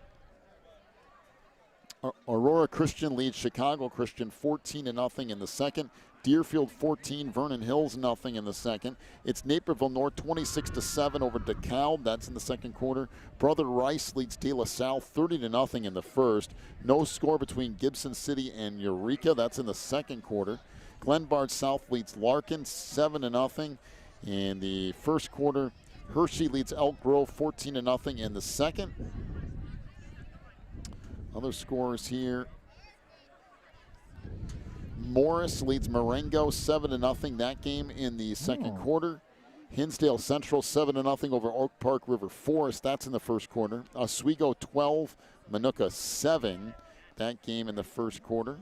Aurora Christian leads Chicago Christian 14-0 in the second. Deerfield 14, Vernon Hills nothing in the second. It's Naperville North 26-7 over DeKalb. That's in the second quarter. Brother Rice leads De La Salle 30-0 in the first. No score between Gibson City and Eureka. That's in the second quarter. Glenbard South leads Larkin 7-0 in the first quarter. Hershey leads Elk Grove 14-0 in the second. Other scores here. Morris leads Marengo 7-0. That game in the second quarter. Hinsdale Central 7-0 over Oak Park River Forest. That's in the first quarter. Oswego 12, Manuka 7. That game in the first quarter.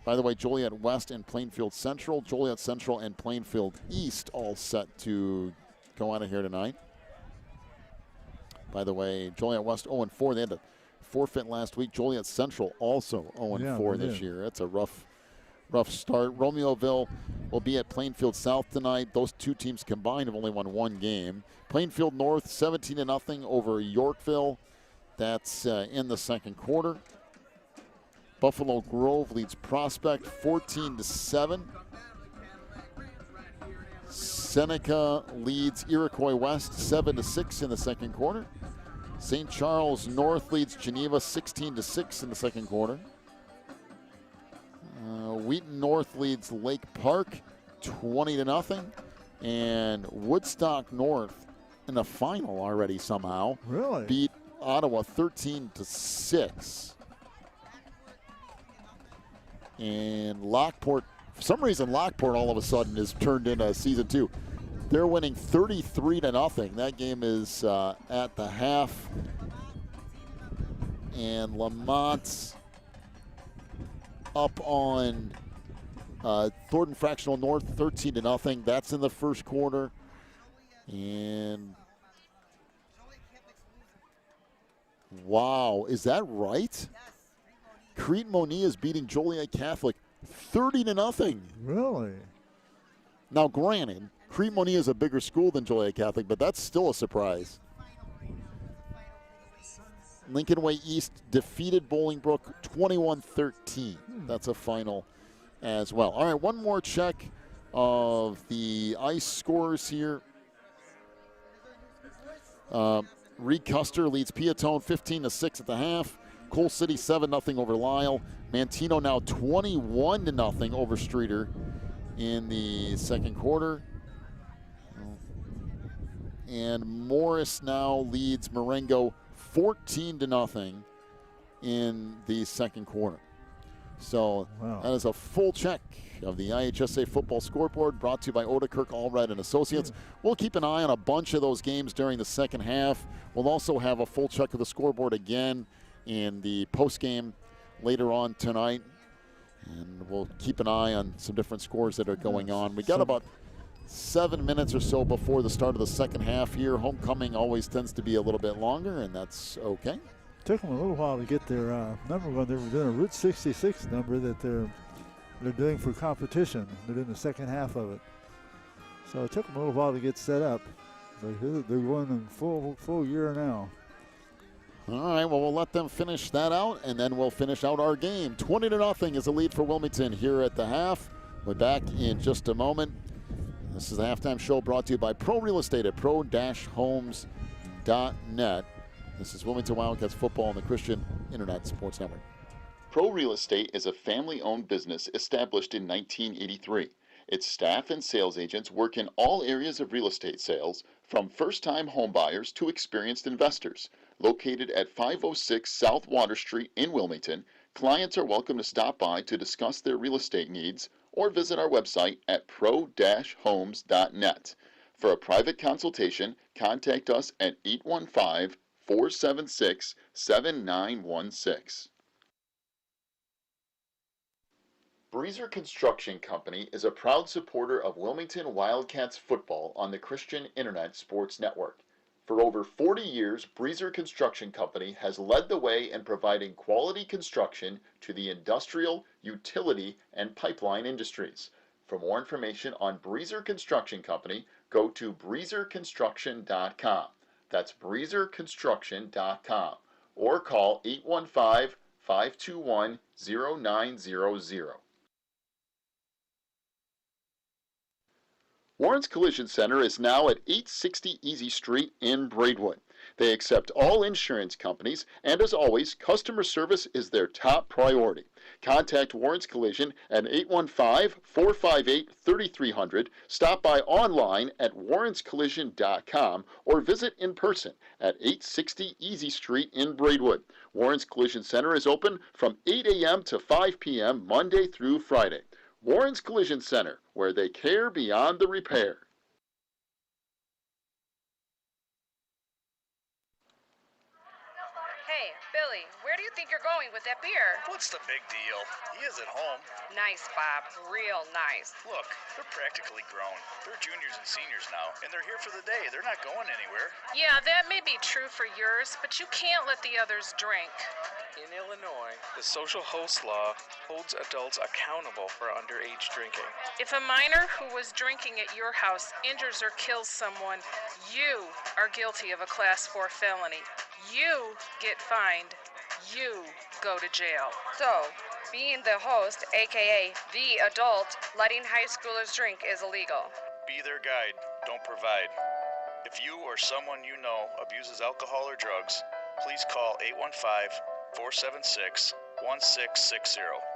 By the way, Joliet West and Plainfield Central. Joliet Central and Plainfield East all set to go out of here tonight. By the way, Joliet West 0-4. They had to forfeit last week. Joliet Central also 0-4 this year. That's a rough start. Romeoville will be at Plainfield South tonight. Those two teams combined have only won one game. Plainfield North 17-0 over Yorkville. That's in the second quarter. Buffalo Grove leads Prospect 14-7. Seneca leads Iroquois West 7-6 in the second quarter. St. Charles North leads Geneva 16-6 in the second quarter. Wheaton North leads Lake Park 20-0. And Woodstock North in the final already somehow. Really? Beat Ottawa 13-6. And Lockport, for some reason, Lockport all of a sudden has turned into season 2. They're winning 33-0. That game is at the half. And Lamont's up on Thornton Fractional North 13-0. That's in the first quarter. And wow, is that right? Crete Monier is beating Joliet Catholic 30-0. Really? Now, granted, Crete Monier is a bigger school than Joliet Catholic, but that's still a surprise. Lincoln Way East defeated Bolingbrook 21-13. That's a final as well. All right, one more check of the ice scores here. Reed Custer leads Piatone 15-6 at the half. Coal City 7-0 over Lisle. Mantino now 21-0 over Streeter in the second quarter. And Morris now leads Marengo 14-0 in the second quarter. So that is a full check of the IHSA football scoreboard brought to you by Odekirk Allred and Associates. We'll keep an eye on a bunch of those games during the second half. We'll also have a full check of the scoreboard again in the postgame later on tonight. And we'll keep an eye on some different scores that are going on. We got about 7 minutes or so before the start of the second half here. Homecoming always tends to be a little bit longer, and that's okay. Took them a little while to get their number when they were doing a Route 66 number that they're doing for competition. They're doing the second half of it. So it took them a little while to get set up. They're going in full year now. All right, well, we'll let them finish that out, and then we'll finish out our game. 20-0 is the lead for Wilmington here at the half. We're back in just a moment. This is the halftime show brought to you by Pro Real Estate at pro-homes.net. This is Wilmington Wildcats football on the Christian Internet Sports Network. Pro Real Estate is a family-owned business established in 1983. Its staff and sales agents work in all areas of real estate sales, from first-time homebuyers to experienced investors. Located at 506 South Water Street in Wilmington, clients are welcome to stop by to discuss their real estate needs or visit our website at pro-homes.net. For a private consultation, contact us at 815-476-7916. Breezer Construction Company is a proud supporter of Wilmington Wildcats football on the Christian Internet Sports Network. For over 40 years, Breezer Construction Company has led the way in providing quality construction to the industrial, utility, and pipeline industries. For more information on Breezer Construction Company, go to breezerconstruction.com. That's breezerconstruction.com. Or call 815-521-0900. Warren's Collision Center is now at 860 Easy Street in Braidwood. They accept all insurance companies, and as always, customer service is their top priority. Contact Warren's Collision at 815-458-3300, stop by online at warrenscollision.com, or visit in person at 860 Easy Street in Braidwood. Warren's Collision Center is open from 8 a.m. to 5 p.m. Monday through Friday. Warren's Collision Center, where they care beyond the repair. Hey, Billy, where do you think you're going with that beer? What's the big deal? He is at home. Nice, Bob. Real nice. Look, they're practically grown. They're juniors and seniors now, and they're here for the day. They're not going anywhere. Yeah, that may be true for yours, but you can't let the others drink. In Illinois, the social host law holds adults accountable for underage drinking. If a minor who was drinking at your house injures or kills someone, you are guilty of a Class 4 felony. You get fined. You go to jail. So, being the host, aka the adult, letting high schoolers drink is illegal. Be their guide, don't provide. If you or someone you know abuses alcohol or drugs, please call 815-476-1660.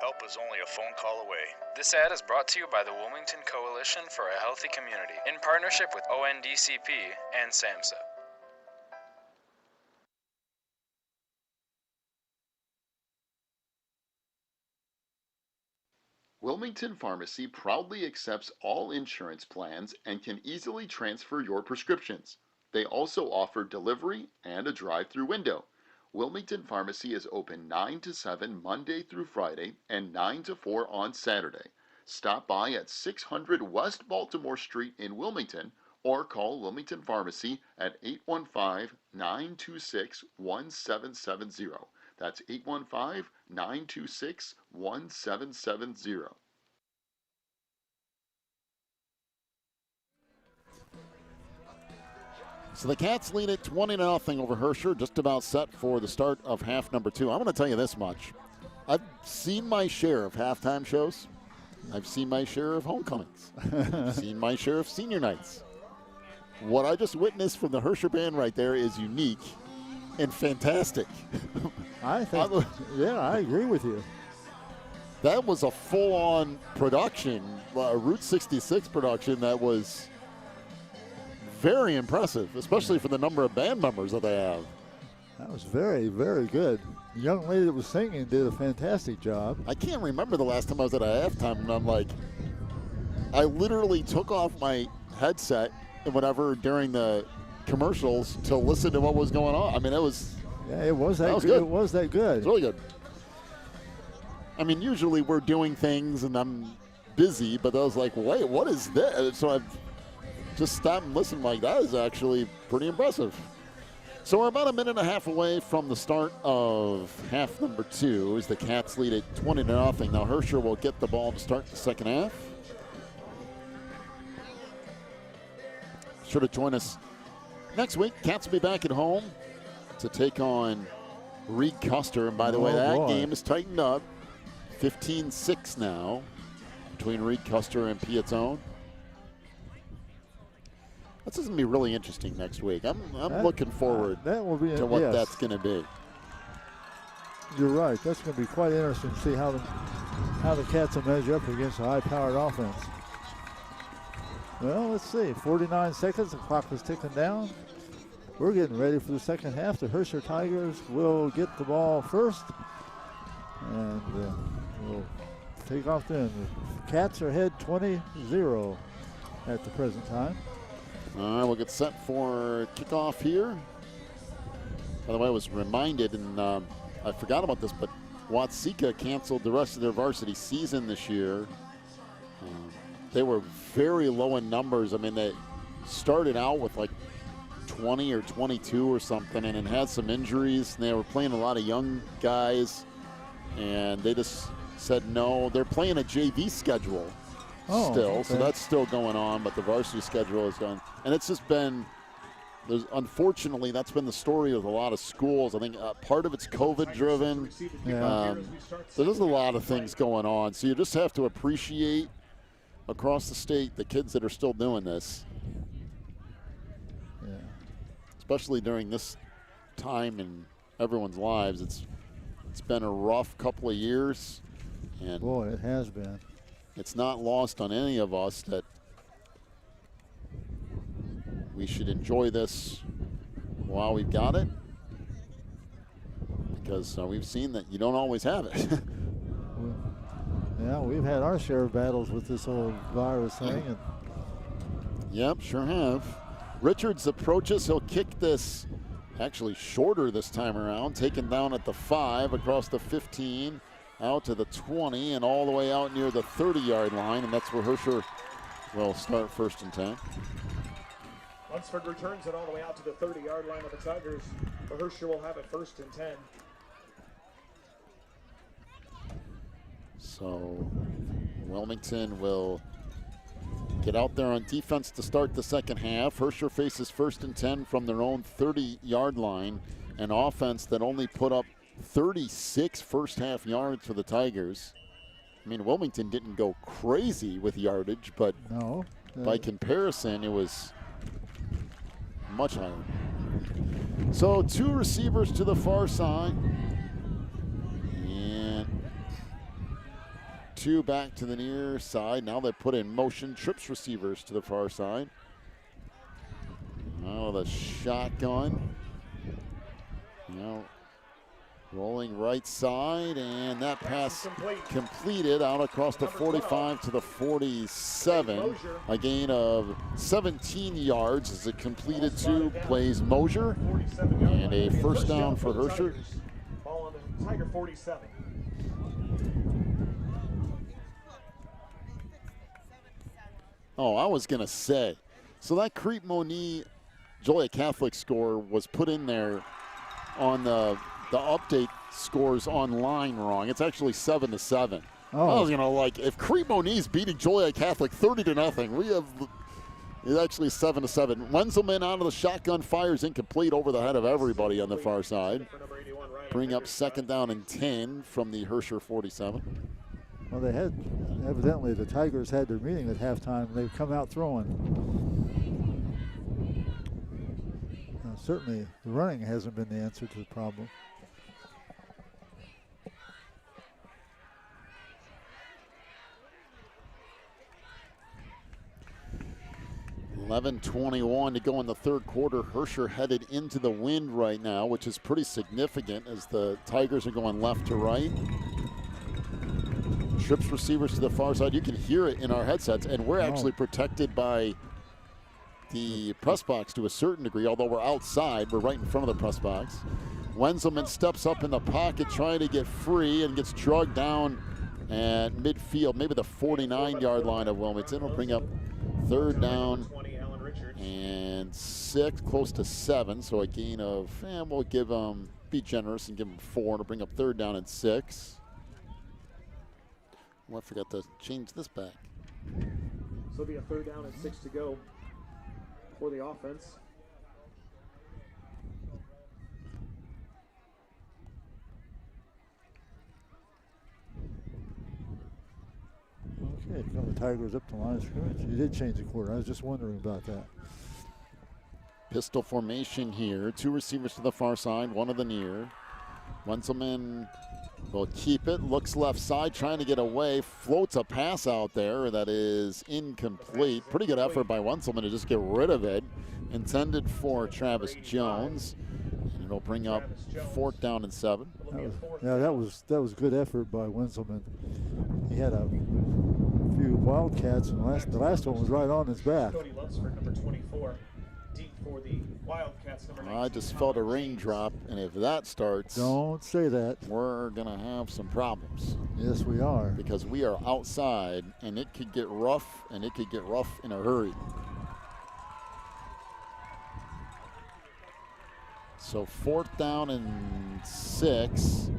Help is only a phone call away. This ad is brought to you by the Wilmington Coalition for a Healthy Community in partnership with ONDCP and SAMHSA. Wilmington Pharmacy proudly accepts all insurance plans and can easily transfer your prescriptions. They also offer delivery and a drive-through window. Wilmington Pharmacy is open 9 to 7 Monday through Friday and 9 to 4 on Saturday. Stop by at 600 West Baltimore Street in Wilmington or call Wilmington Pharmacy at 815-926-1770. That's 815-926-1770. So the Cats lead it 20-0 over Herscher, just about set for the start of half number 2. I'm going to tell you this much. I've seen my share of halftime shows. I've seen my share of homecomings. I've seen my share of senior nights. What I just witnessed from the Herscher band right there is unique and fantastic. I think, yeah, I agree with you. That was a full-on production, a Route 66 production that was very impressive, especially for the number of band members that they have. That was very, very good. The young lady that was singing did a fantastic job. I can't remember the last time I was at a halftime, and I'm like, I literally took off my headset and whatever during the commercials to listen to what was going on. I mean, it was... Yeah, it was that good. Good. It was that good. It's really good. I mean, usually we're doing things and I'm busy, but I was like, wait, what is this? So I've just stopped and listened like, that is actually pretty impressive. So we're about a minute and a half away from the start of half number 2 as the Cats lead it 20-0. Now Herscher will get the ball to start the second half. Sure to join us next week. Cats will be back at home to take on Reed Custer. And by the way, Oh, that boy. game is tightened up. 15-6 now between Reed Custer and Piazzone. This is going to be really interesting next week. I'm looking forward that will be, to what yes. that's going to be. You're right. That's going to be quite interesting to see how the Cats will measure up against a high-powered offense. Well, let's see. 49 seconds. The clock is ticking down. We're getting ready for the second half. The Herscher Tigers will get the ball first, and we'll take off then. The Cats are ahead 20-0 at the present time. All right, we'll get set for kickoff here. By the way, I was reminded, and I forgot about this, but Watseka canceled the rest of their varsity season this year. They were very low in numbers. I mean, they started out with like 20 or 22 or something, and then had some injuries. And they were playing a lot of young guys, and they just said no. They're playing a JV schedule still, okay. so that's still going on, but the varsity schedule is gone. And it's just been, unfortunately, that's been the story of a lot of schools. I think part of it's COVID-driven. There's a lot of things going on, so you just have to appreciate across the state the kids that are still doing this. Yeah. Especially during this time in everyone's lives. It's been a rough couple of years, and Boy, it has been. it's not lost on any of us that we should enjoy this while we've got it, because we've seen that you don't always have it. Yeah, we've had our share of battles with this whole virus thing. And Yep, sure have. Richards approaches. He'll kick this actually shorter this time around, taken down at the 5, across the 15, out to the 20, and all the way out near the 30-yard line, and that's where Herscher will start 1st and 10. Lunsford returns it all the way out to the 30-yard line of the Tigers. The Herscher will have it 1st and 10. So Wilmington will get out there on defense to start the second half. Herscher faces 1st and 10 from their own 30-yard line, an offense that only put up 36 first-half yards for the Tigers. I mean, Wilmington didn't go crazy with yardage, but no, by comparison, it was much higher. So 2 receivers to the far side, and 2 back to the near side. Now they put in motion trips receivers to the far side. Now the shotgun. Now rolling right side, and that pass completed out across the 45 to the 47. A gain of 17 yards as it completed to Blaze Mosier, and a 1st down for Herscher. Ball on the Tiger 47. Oh, I was going to say, so that Crete Moni Joliet Catholic score was put in there on the update scores online wrong. It's actually 7-7. Oh. I was going to if Crete Moni's beating Joliet Catholic 30-0, we have, it's actually 7-7. Wenzelman out of the shotgun, fires incomplete over the head of everybody on the far side. Bring up 2nd down and 10 from the Herscher 47. well, they had, evidently the Tigers had their meeting at halftime. They've come out throwing. Certainly the running hasn't been the answer to the problem. $11:21 to go in the 3rd quarter. Herscher headed into the wind right now, which is pretty significant as the Tigers are going left to right. Trips receivers to the far side. You can hear it in our headsets, and we're actually protected by the press box to a certain degree, although we're outside. We're right in front of the press box. Wenzelman steps up in the pocket trying to get free and gets drugged down at midfield, maybe the 49-yard line of Wilmington. Will bring up 3rd down and 6, close to 7, so a gain of, we'll give them, be generous and give them 4 to bring up 3rd down and 6. Oh, I forgot to change this back. So it'll be a 3rd down and 6 to go for the offense. Okay, come the Tigers up the line of scrimmage. You did change the quarter. I was just wondering about that. Pistol formation here. 2 receivers to the far side, 1 to the near. Wenzelman will keep it. Looks left side, trying to get away. Floats a pass out there that is incomplete. Pretty good effort by Wenzelman to just get rid of it. Intended for Travis Jones. And it'll bring up 4th down and 7. That was good effort by Wenzelman. He had a few Wildcats, and the last one was right on his back. Cody Lunsford, number 24. Deep for the Wildcats, number 19. I just felt a raindrop, and if that starts, don't say that. We're going to have some problems. Yes, we are. Because we are outside, and it could get rough, and it could get rough in a hurry. So 4th down and 6.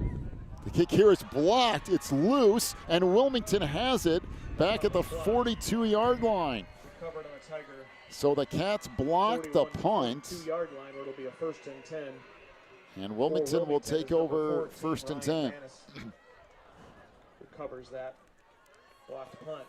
The kick here is blocked. It's loose, and Wilmington has it back at the 42-yard line. Recovered on a Tiger. So the Cats block the punt. 2-yard line, where it'll be a 1st and 10. And Wilmington will take over 1st and 10. Recovers that blocked punt.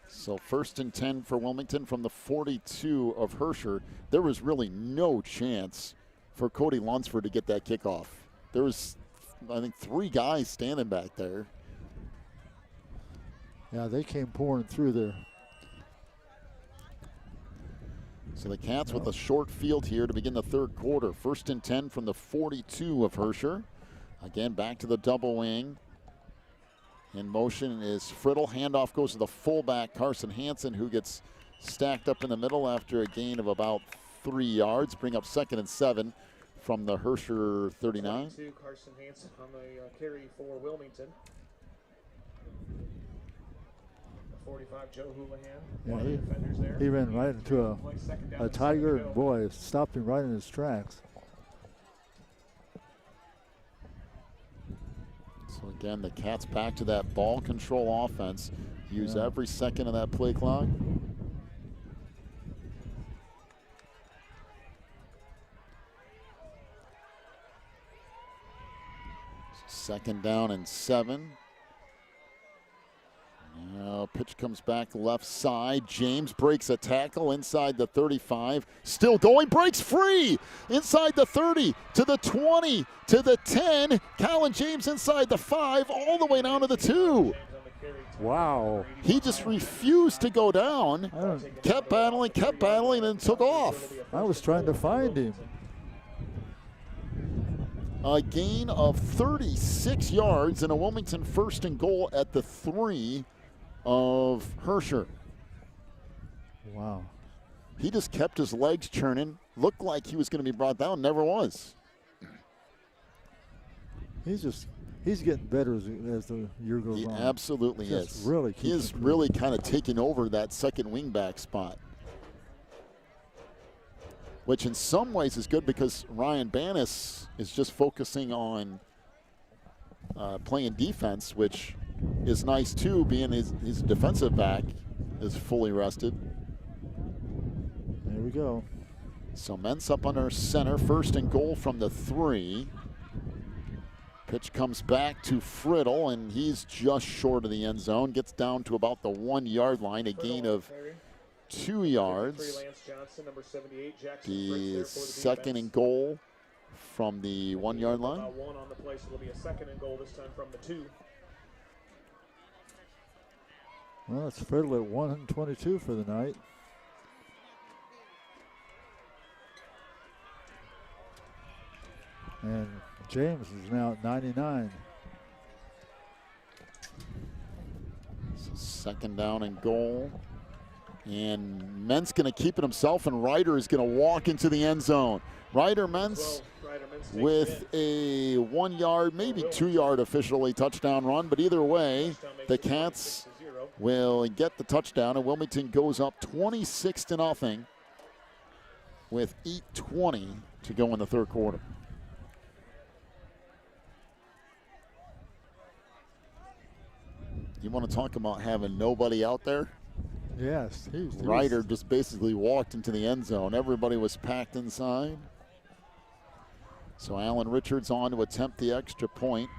So 1st and 10 for Wilmington from the 42 of Herscher. There was really no chance for Cody Lunsford to get that kickoff. There was, I think, 3 guys standing back there. Yeah, they came pouring through there. So the Cats with a short field here to begin the 3rd quarter. 1st and 10 from the 42 of Herscher. Again, back to the double wing. In motion is Friddle. Handoff goes to the fullback, Carson Hansen, who gets stacked up in the middle after a gain of about 3 yards. Bring up 2nd and 7 from the Herscher 39. Carson Hansen on the carry for Wilmington. 45, Joe Houlihan. Yeah, he ran right into a Tiger, and boy, stopped him right in his tracks. So again, the Cats back to that ball control offense. Use every second of that play clock. Second down and 7. Now pitch comes back left side. James breaks a tackle inside the 35. Still going, breaks free inside the 30 to the 20 to the 10. Colin James inside the 5 all the way down to the 2. Wow. He just refused to go down. Kept battling, and took off. I was trying to find him. A gain of 36 yards and a Wilmington 1st and goal at the 3 of Herscher. Wow. He just kept his legs churning. Looked like he was going to be brought down. Never was. He's getting better as the year goes on. He absolutely is. Really, he is really kind of taking over that second wingback spot, which in some ways is good because Ryan Bannis is just focusing on playing defense, which is nice too, being his defensive back is fully rested. There we go. So Mentz up under center, 1st and goal from the 3. Pitch comes back to Friddle, and he's just short of the end zone. Gets down to about the 1-yard line, a gain of 2 yards. The 2nd and goal from the 1-yard line. About 1 on the play, so it'll be a 2nd and goal this time from the 2. Well, it's Friddle at 122 for the night. And James is now at 99. So 2nd down and goal. And Mentz going to keep it himself, and Ryder is going to walk into the end zone. Ryder Mentz with a 1-yard, maybe 2-yard officially touchdown run, but either way, the Cats will get the touchdown, and Wilmington goes up 26-0 with 8:20 to go in the 3rd quarter. You want to talk about having nobody out there? Yes. Ryder just basically walked into the end zone. Everybody was packed inside. So Alan Richards on to attempt the extra point.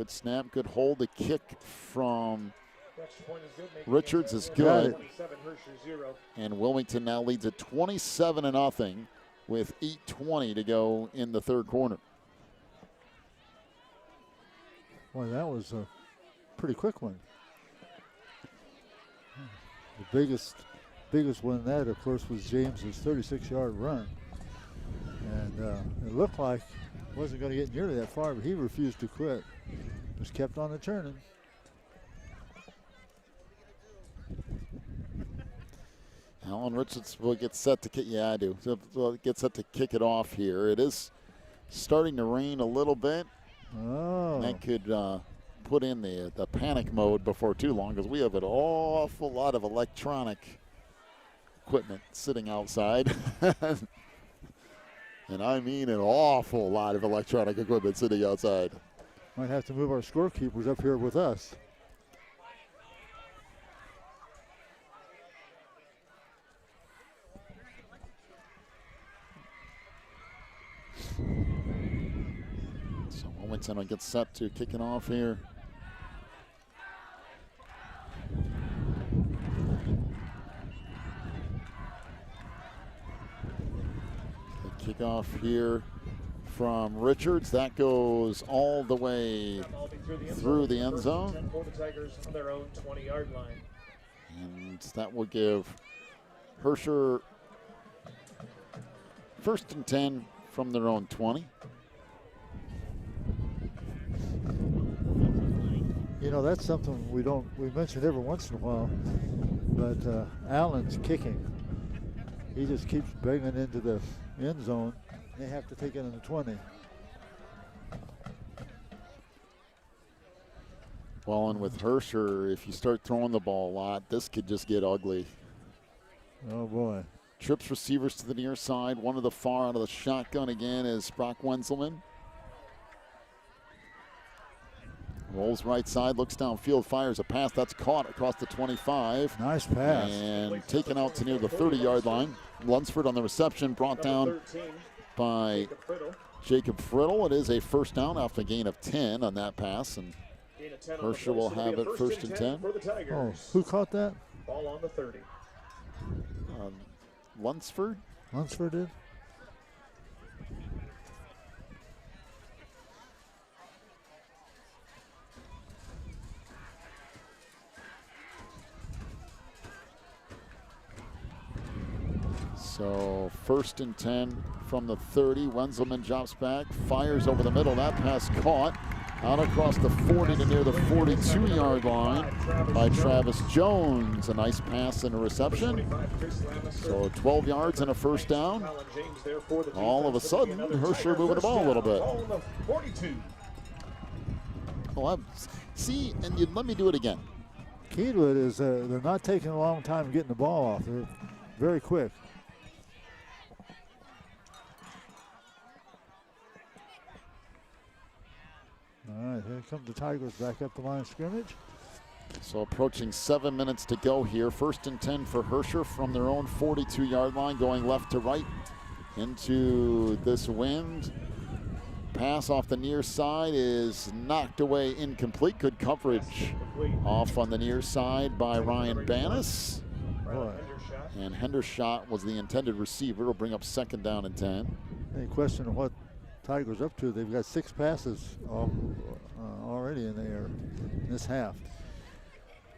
Good snap, good hold. The kick from Extra point is good, making Richards it is good. 27, Herscher 0. And Wilmington now leads at 27-0 with 8:20 to go in the third quarter. Boy, that was a pretty quick one. The biggest one in that, of course, was James's 36-yard run. And it looked like it wasn't going to get nearly that far, but he refused to quit. Just kept on turning. Alan Richards will get set to kick. Yeah, I do. So we'll get set to kick it off here. It is starting to rain a little bit. Oh. That could put in the panic mode before too long, because we have an awful lot of electronic equipment sitting outside. And I mean an awful lot of electronic equipment sitting outside. Might have to move our scorekeepers up here with us. So Wilmington will get set to kick it off here. The kickoff here from Richards. That goes all the way through the end zone. For the Tigers on their own 20-yard line. And that will give Herscher first and 10 from their own 20. You know, that's something we mention every once in a while, but Allen's kicking. He just keeps banging into the end zone. They have to take it in the 20. Well, and with Herscher, if you start throwing the ball a lot, this could just get ugly. Oh, boy. Trips receivers to the near side. One to the far out of the shotgun again is Brock Wenzelman. Rolls right side, looks downfield, fires a pass. That's caught across the 25. Nice pass. And taken out to near the 30-yard line. Lunsford on the reception, brought down by Jacob Friddle. It is a first down off a gain of 10 on that pass. And Herscher will have it first and 10. Oh, who caught that? Ball on the 30. Lunsford? Lunsford did? So first and 10 from the 30. Wenzelman drops back, fires over the middle. That pass caught out across the 40 to near the 42-yard line by Travis Jones. A nice pass and a reception. So 12 yards and a first down. All of a sudden, Herscher moving the ball a little bit. Oh, see, and let me do it again. Key to it is they're not taking a long time getting the ball off. They're very quick. All right, here come the Tigers back up the line of scrimmage. So approaching 7 minutes to go here. First and 10 for Herscher from their own 42-yard line, going left to right into this wind. Pass off the near side is knocked away, incomplete. Good coverage off on the near side by Ryan Bannis. And Hendershot was the intended receiver. It'll bring up second down and 10. Any question of what Tigers up to? They've got 6 passes already in the air in this half.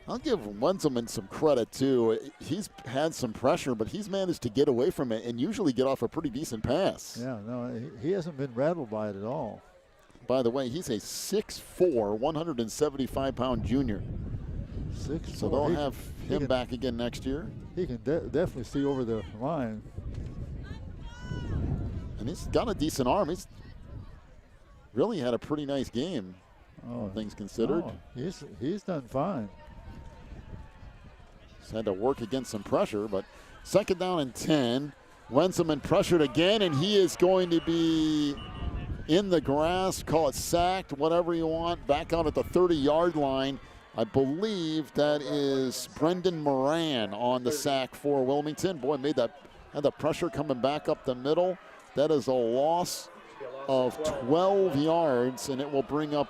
I'll give Wenzelman some credit, too. He's had some pressure, but he's managed to get away from it and usually get off a pretty decent pass. Yeah, no, he hasn't been rattled by it at all. By the way, he's a 6'4", 175-pound junior. 6'4". So they'll have him back again next year. He can definitely see over the line. And he's got a decent arm. He's really had a pretty nice game, all things considered. Oh, he's done fine. He's had to work against some pressure, but second down and 10. Wenzelman pressured again, and he is going to be in the grass, call it sacked, whatever you want, back out at the 30-yard line. I believe that is Brendan Moran on the sack for Wilmington. Boy, had the pressure coming back up the middle. That is a loss of 12 yards, and it will bring up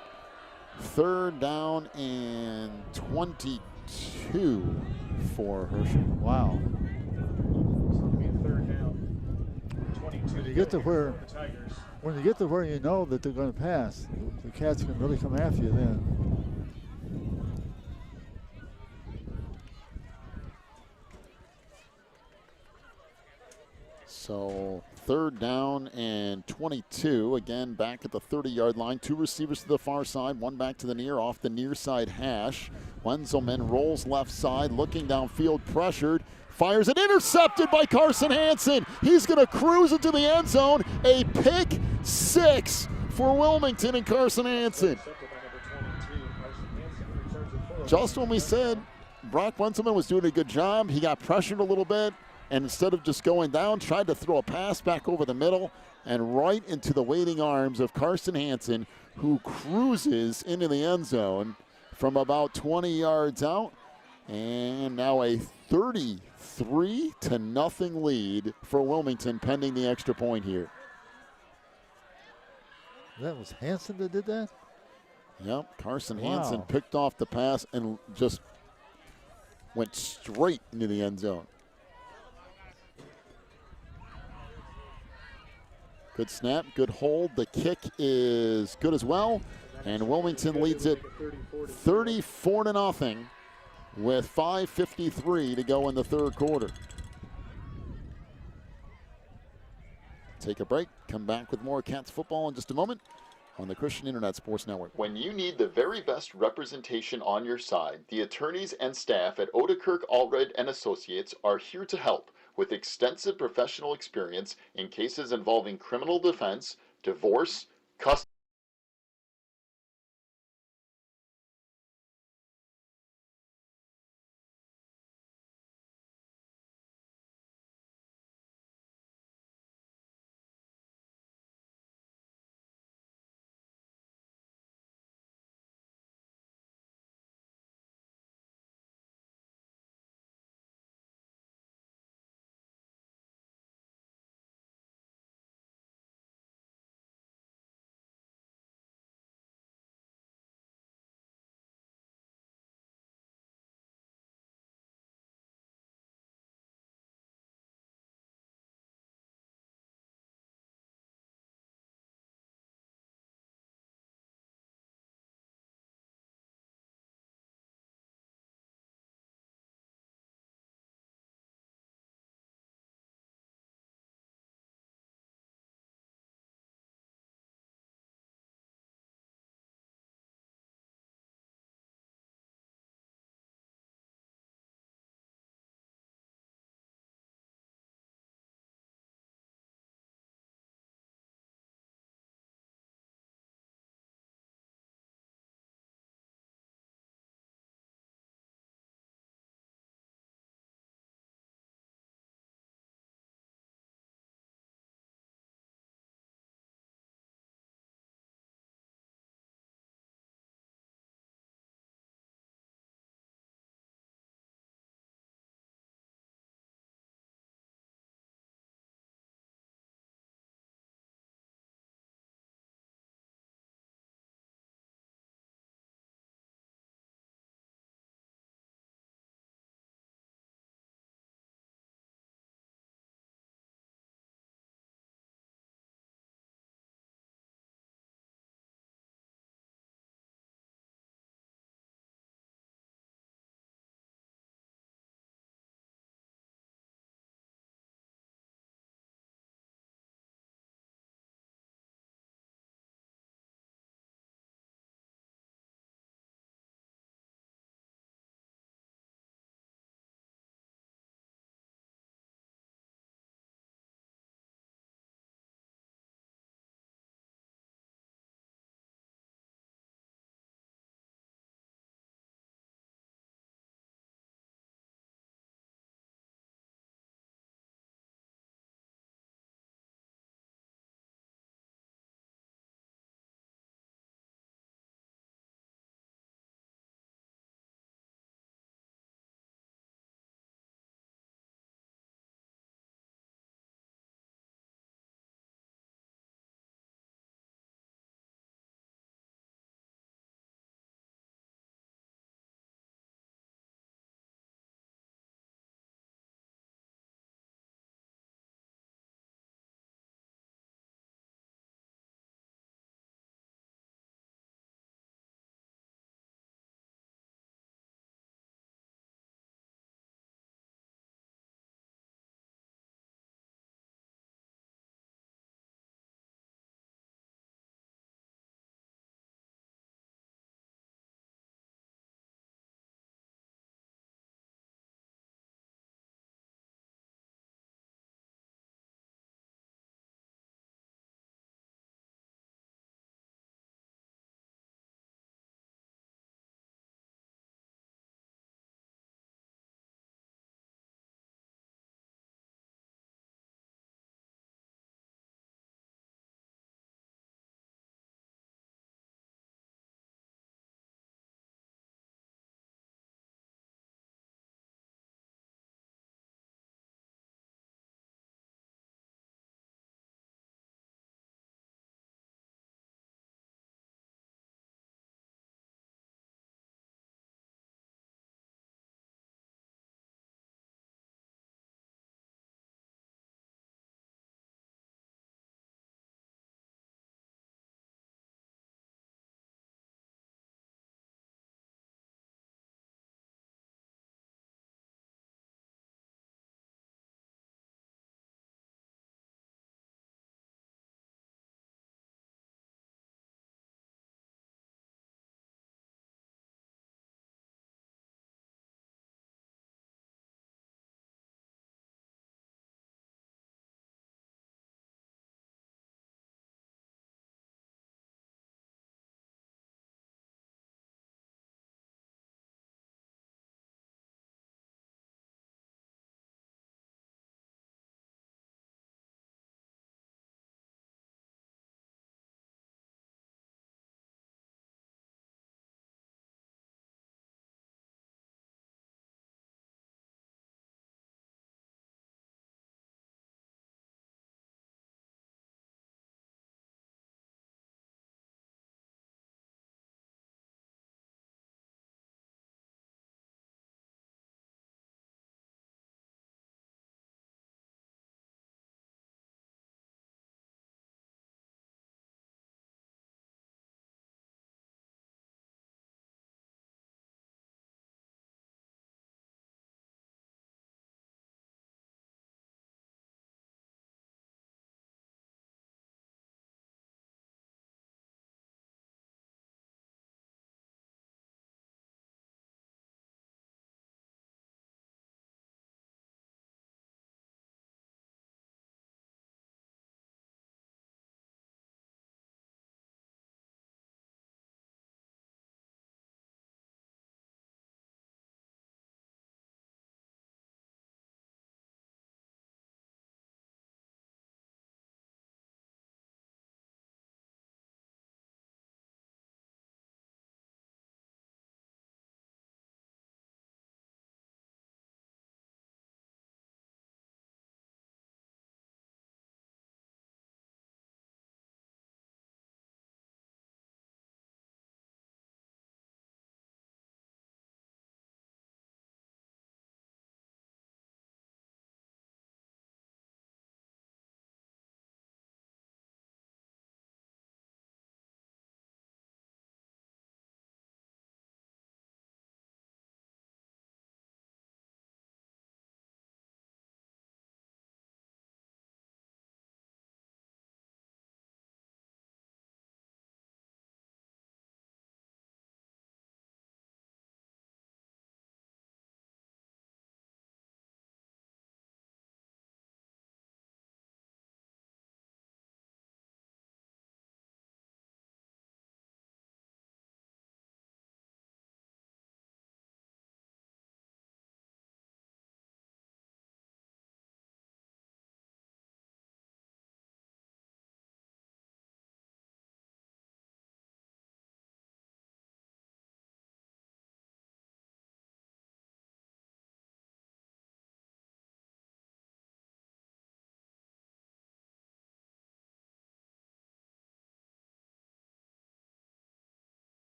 3rd down and 22 for Herscher. Wow. Third down. 22. When you get to where, The Tigers. when you get to where you know that they're going to pass, the Cats can really come after you then. So 3rd down and 22. Again, back at the 30-yard line. 2 receivers to the far side, 1 back to the near, off the near side hash. Wenzelman rolls left side, looking downfield, pressured. Fires it, intercepted by Carson Hansen. He's going to cruise into the end zone. A pick 6 for Wilmington and Carson Hansen. Just when we said Brock Wenzelman was doing a good job, he got pressured a little bit. And instead of just going down, tried to throw a pass back over the middle and right into the waiting arms of Carson Hansen, who cruises into the end zone from about 20 yards out. And now a 33-0 lead for Wilmington pending the extra point here. That was Hansen that did that? Yep, Carson Wow. Hansen picked off the pass and just went straight into the end zone. Good snap, good hold. The kick is good as well. And Wilmington leads it 34-0 with 5:53 to go in the 3rd quarter. Take a break, come back with more Cats football in just a moment on the Christian Internet Sports Network. When you need the very best representation on your side, the attorneys and staff at Odekirk, Allred & Associates are here to help with extensive professional experience in cases involving criminal defense, divorce, custody,